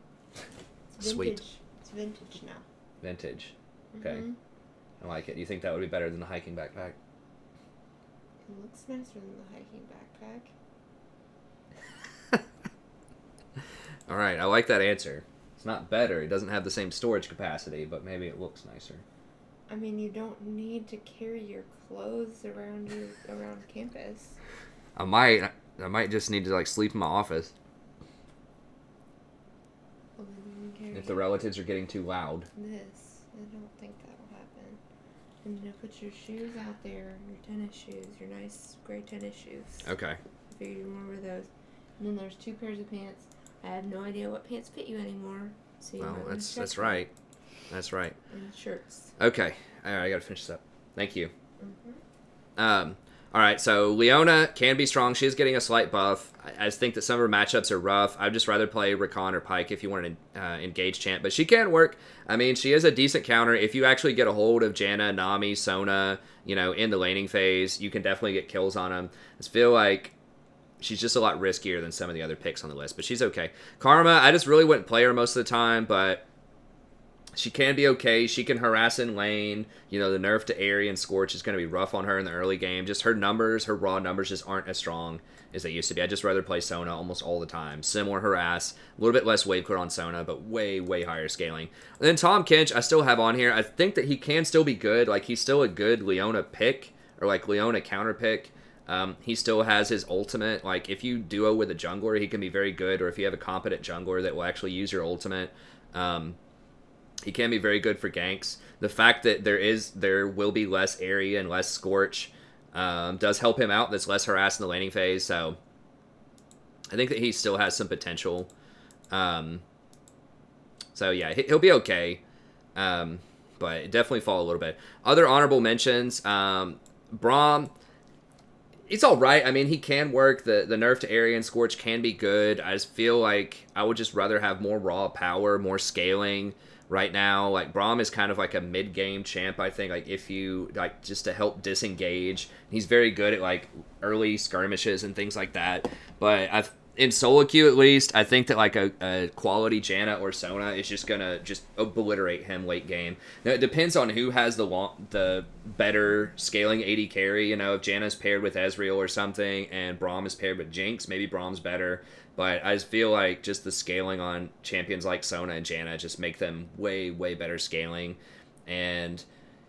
It's Sweet. vintage. It's vintage now. Vintage. Okay. Mm-hmm. I like it. You think that would be better than the hiking backpack? It looks nicer than the hiking backpack. All right, I like that answer. It's not better. It doesn't have the same storage capacity, but maybe it looks nicer. I mean, you don't need to carry your clothes around campus. I might just need to, like, sleep in my office Well, then you can carry if the relatives are getting too loud. this. I don't think that will happen. And then put your shoes out there, your tennis shoes, your nice gray tennis shoes. Okay. I figured you'd want to wear those. And then there's 2 pairs of pants. I have no idea what pants fit you anymore. So you Well, might want to check that's that. right. That's right. And shirts. Okay. All right, I gotta finish this up. Thank you. Mm-hmm. All right, so Leona can be strong. She is getting a slight buff. I just think that some of her matchups are rough. I'd just rather play Rakan or Pyke if you want to engage champ, but she can work. I mean, she is a decent counter. If you actually get a hold of Janna, Nami, Sona, you know, in the laning phase, you can definitely get kills on them. I just feel like she's just a lot riskier than some of the other picks on the list, but she's okay. Karma, I just really wouldn't play her most of the time, but she can be okay. She can harass in lane. You know, the nerf to Airy and Scorch is going to be rough on her in the early game. Just her numbers, her raw numbers just aren't as strong as they used to be. I'd just rather play Sona almost all the time. Similar harass, a little bit less wave clear on Sona, but way, way higher scaling. And then Tahm Kench, I still have on here. I think that he can still be good. Like, he's still a good Leona pick, or like Leona counter pick. He still has his ultimate. Like, if you duo with a jungler, he can be very good, or if you have a competent jungler that will actually use your ultimate, he can be very good for ganks. The fact that there will be less area and less Scorch does help him out. That's less harass in the laning phase. So I think that he still has some potential. So yeah, he'll be okay. But definitely fall a little bit. Other honorable mentions. Braum, It's all right. I mean, he can work. The nerf to Aryan Scorch can be good. I just feel like I would just rather have more raw power, more scaling right now. Like, Braum is kind of like a mid-game champ, I think. Like, if you, like, just to help disengage. He's very good at, like, early skirmishes and things like that. But in solo queue, at least, I think that, like, a quality Janna or Sona is just going to just obliterate him late game. Now, it depends on who has the better scaling AD carry. You know, if Janna's paired with Ezreal or something and Braum is paired with Jinx, maybe Braum's better. But I just feel like just the scaling on champions like Sona and Janna just make them way, way better scaling. And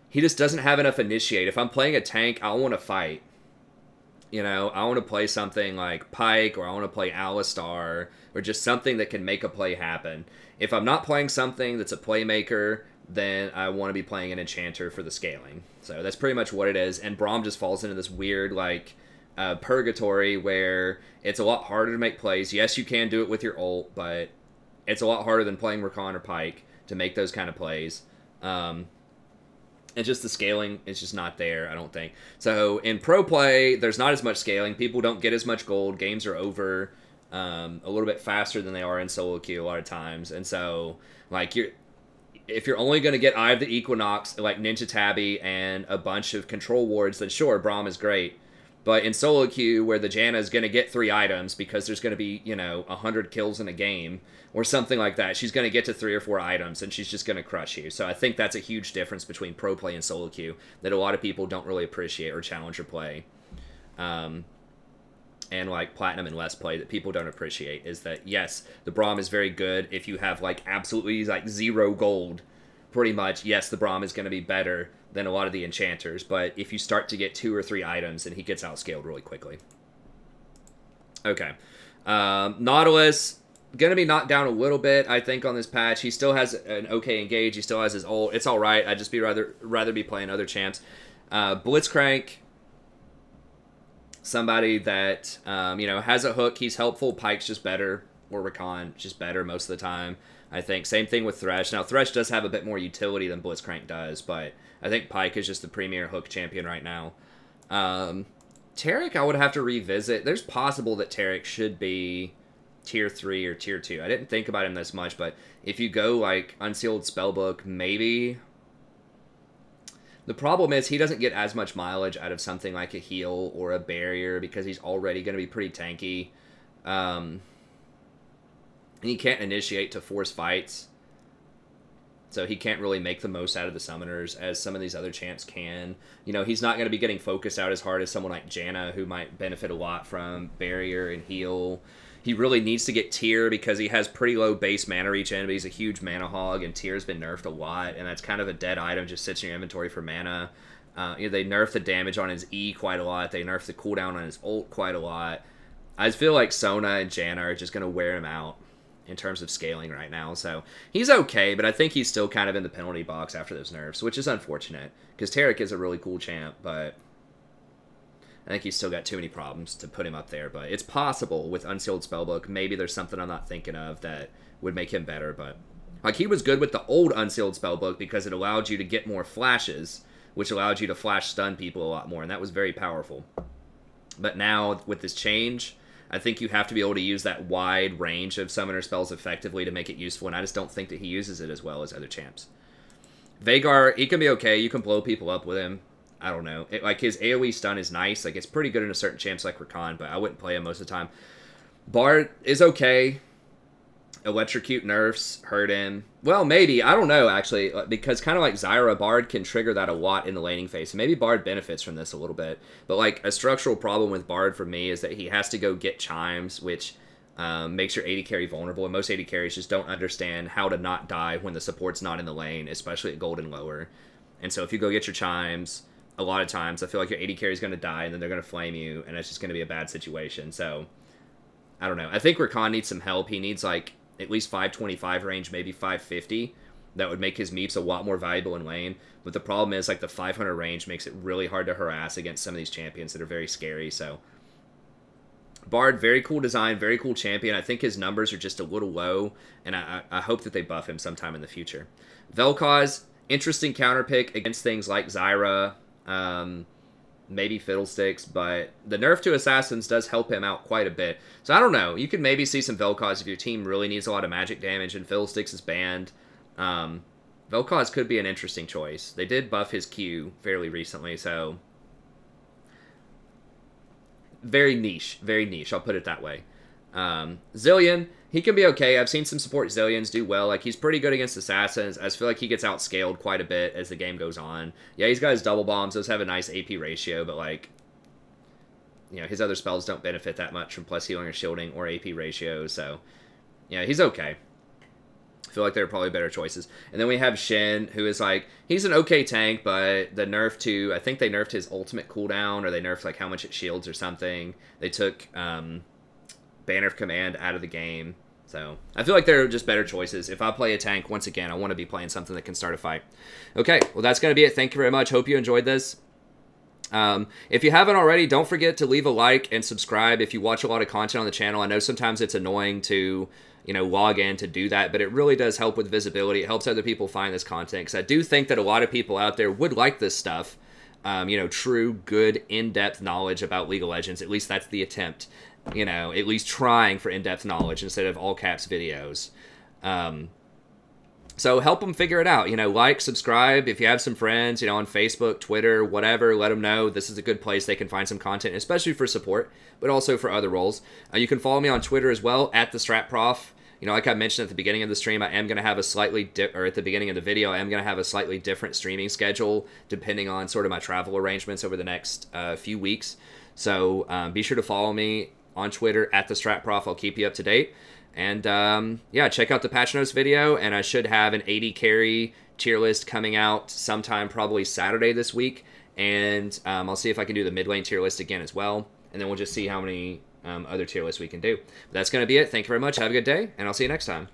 he just doesn't have enough initiate. If I'm playing a tank, I want to fight. You know, I want to play something like Pyke, or I want to play Alistar, or just something that can make a play happen. If I'm not playing something that's a playmaker, then I want to be playing an enchanter for the scaling. So that's pretty much what it is. And Braum just falls into this weird, like, purgatory where it's a lot harder to make plays. Yes, you can do it with your ult, but it's a lot harder than playing Rakan or Pyke to make those kind of plays. And just the scaling is just not there, I don't think. So in pro play, there's not as much scaling. People don't get as much gold. Games are over a little bit faster than they are in solo queue a lot of times. And so, like, if you're only going to get Eye of the Equinox, like Ninja Tabby, and a bunch of control wards, then sure, Braum is great. But in solo queue, where the Janna is going to get 3 items because there's going to be, you know, 100 kills in a game or something like that, she's going to get to 3 or 4 items and she's just going to crush you. So I think that's a huge difference between pro play and solo queue that a lot of people don't really appreciate or challenger play. And like platinum and less play that people don't appreciate is that, yes, the Braum is very good if you have like absolutely like 0 gold. Pretty much, yes, the Braum is going to be better than a lot of the enchanters, but if you start to get 2 or 3 items, then he gets outscaled really quickly. Okay. Nautilus, going to be knocked down a little bit, I think, on this patch. He still has an okay engage. He still has his ult. It's all right. I'd just rather be playing other champs. Blitzcrank, somebody that, you know, has a hook. He's helpful. Pyke's just better, or Rakan, just better most of the time, I think. Same thing with Thresh. Now, Thresh does have a bit more utility than Blitzcrank does, but I think Pyke is just the premier hook champion right now. Taric, I would have to revisit. There's possible that Taric should be tier 3 or tier 2. I didn't think about him this much, but if you go, like, Unsealed Spellbook, maybe. The problem is he doesn't get as much mileage out of something like a heal or a barrier because he's already going to be pretty tanky. And he can't initiate to force fights. So he can't really make the most out of the summoners as some of these other champs can. You know, he's not going to be getting focused out as hard as someone like Janna, who might benefit a lot from barrier and heal. He really needs to get tier because he has pretty low base mana regen, but he's a huge mana hog, and tier's been nerfed a lot, and that's kind of a dead item, just sits in your inventory for mana. You know, they nerf the damage on his E quite a lot. They nerf the cooldown on his ult quite a lot. I just feel like Sona and Janna are just going to wear him out in terms of scaling right now. So he's okay, but I think he's still kind of in the penalty box after those nerfs, which is unfortunate because Taric is a really cool champ, but I think he's still got too many problems to put him up there. But it's possible with Unsealed Spellbook. Maybe there's something I'm not thinking of that would make him better. But like, he was good with the old Unsealed Spellbook because it allowed you to get more flashes, which allowed you to flash stun people a lot more, and that was very powerful. But now with this change, I think you have to be able to use that wide range of summoner spells effectively to make it useful, and I just don't think that he uses it as well as other champs. Veigar, he can be okay. You can blow people up with him. I don't know. Like, his AoE stun is nice. Like, it's pretty good in a certain champs like Rakan, but I wouldn't play him most of the time. Bard is okay. Electrocute nerfs hurt him. Well, maybe. I don't know, actually, because kind of like Zyra, Bard can trigger that a lot in the laning phase. So maybe Bard benefits from this a little bit. But, like, a structural problem with Bard for me is that he has to go get chimes, which makes your AD carry vulnerable. And most AD carries just don't understand how to not die when the support's not in the lane, especially at gold and lower. And so if you go get your chimes, a lot of times I feel like your AD carry is going to die, and then they're going to flame you, and it's just going to be a bad situation. So, I don't know. I think Rakan needs some help. He needs, like, at least 525 range, maybe 550. That would make his meeps a lot more valuable in lane. But the problem is, like, the 500 range makes it really hard to harass against some of these champions that are very scary. So, Bard, very cool design, very cool champion. I think his numbers are just a little low, and I hope that they buff him sometime in the future. Vel'Koz, interesting counter pick against things like Zyra, maybe Fiddlesticks, but the nerf to Assassins does help him out quite a bit. So I don't know. You could maybe see some Vel'Koz if your team really needs a lot of magic damage and Fiddlesticks is banned. Vel'Koz could be an interesting choice. They did buff his Q fairly recently, so... very niche. Very niche, I'll put it that way. Zillion, he can be okay. I've seen some support Zillions do well. Like, he's pretty good against Assassins. I just feel like he gets outscaled quite a bit as the game goes on. Yeah, he's got his double bombs. Those have a nice AP ratio, but, like, you know, his other spells don't benefit that much from plus healing or shielding or AP ratios, so, yeah, he's okay. I feel like there are probably better choices. And then we have Shen, who is like, he's an okay tank, but the nerf to, I think they nerfed his ultimate cooldown, or they nerfed like how much it shields or something. They took Banner of Command out of the game. So I feel like there are just better choices. If I play a tank, once again, I want to be playing something that can start a fight. Okay, well that's going to be it. Thank you very much. Hope you enjoyed this. If you haven't already, don't forget to leave a like and subscribe if you watch a lot of content on the channel. I know sometimes it's annoying to, you know, log in to do that, but it really does help with visibility. It helps other people find this content, because I do think that a lot of people out there would like this stuff. You know, true, good, in-depth knowledge about League of Legends. At least that's the attempt. You know, at least trying for in-depth knowledge instead of all caps videos. So help them figure it out. You know, like, subscribe. If you have some friends, you know, on Facebook, Twitter, whatever, let them know this is a good place they can find some content, especially for support, but also for other roles. You can follow me on Twitter as well, at @TheStratProf. You know, like I mentioned at the beginning of the stream, I am going to have a slightly, or at the beginning of the video, I am going to have a slightly different streaming schedule depending on sort of my travel arrangements over the next few weeks. So be sure to follow me on Twitter, at @TheStratProf. I'll keep you up to date. And, yeah, check out the patch notes video, and I should have an 80 carry tier list coming out sometime probably Saturday this week. And I'll see if I can do the mid lane tier list again as well. And then we'll just see how many other tier lists we can do. But that's going to be it. Thank you very much. Have a good day, and I'll see you next time.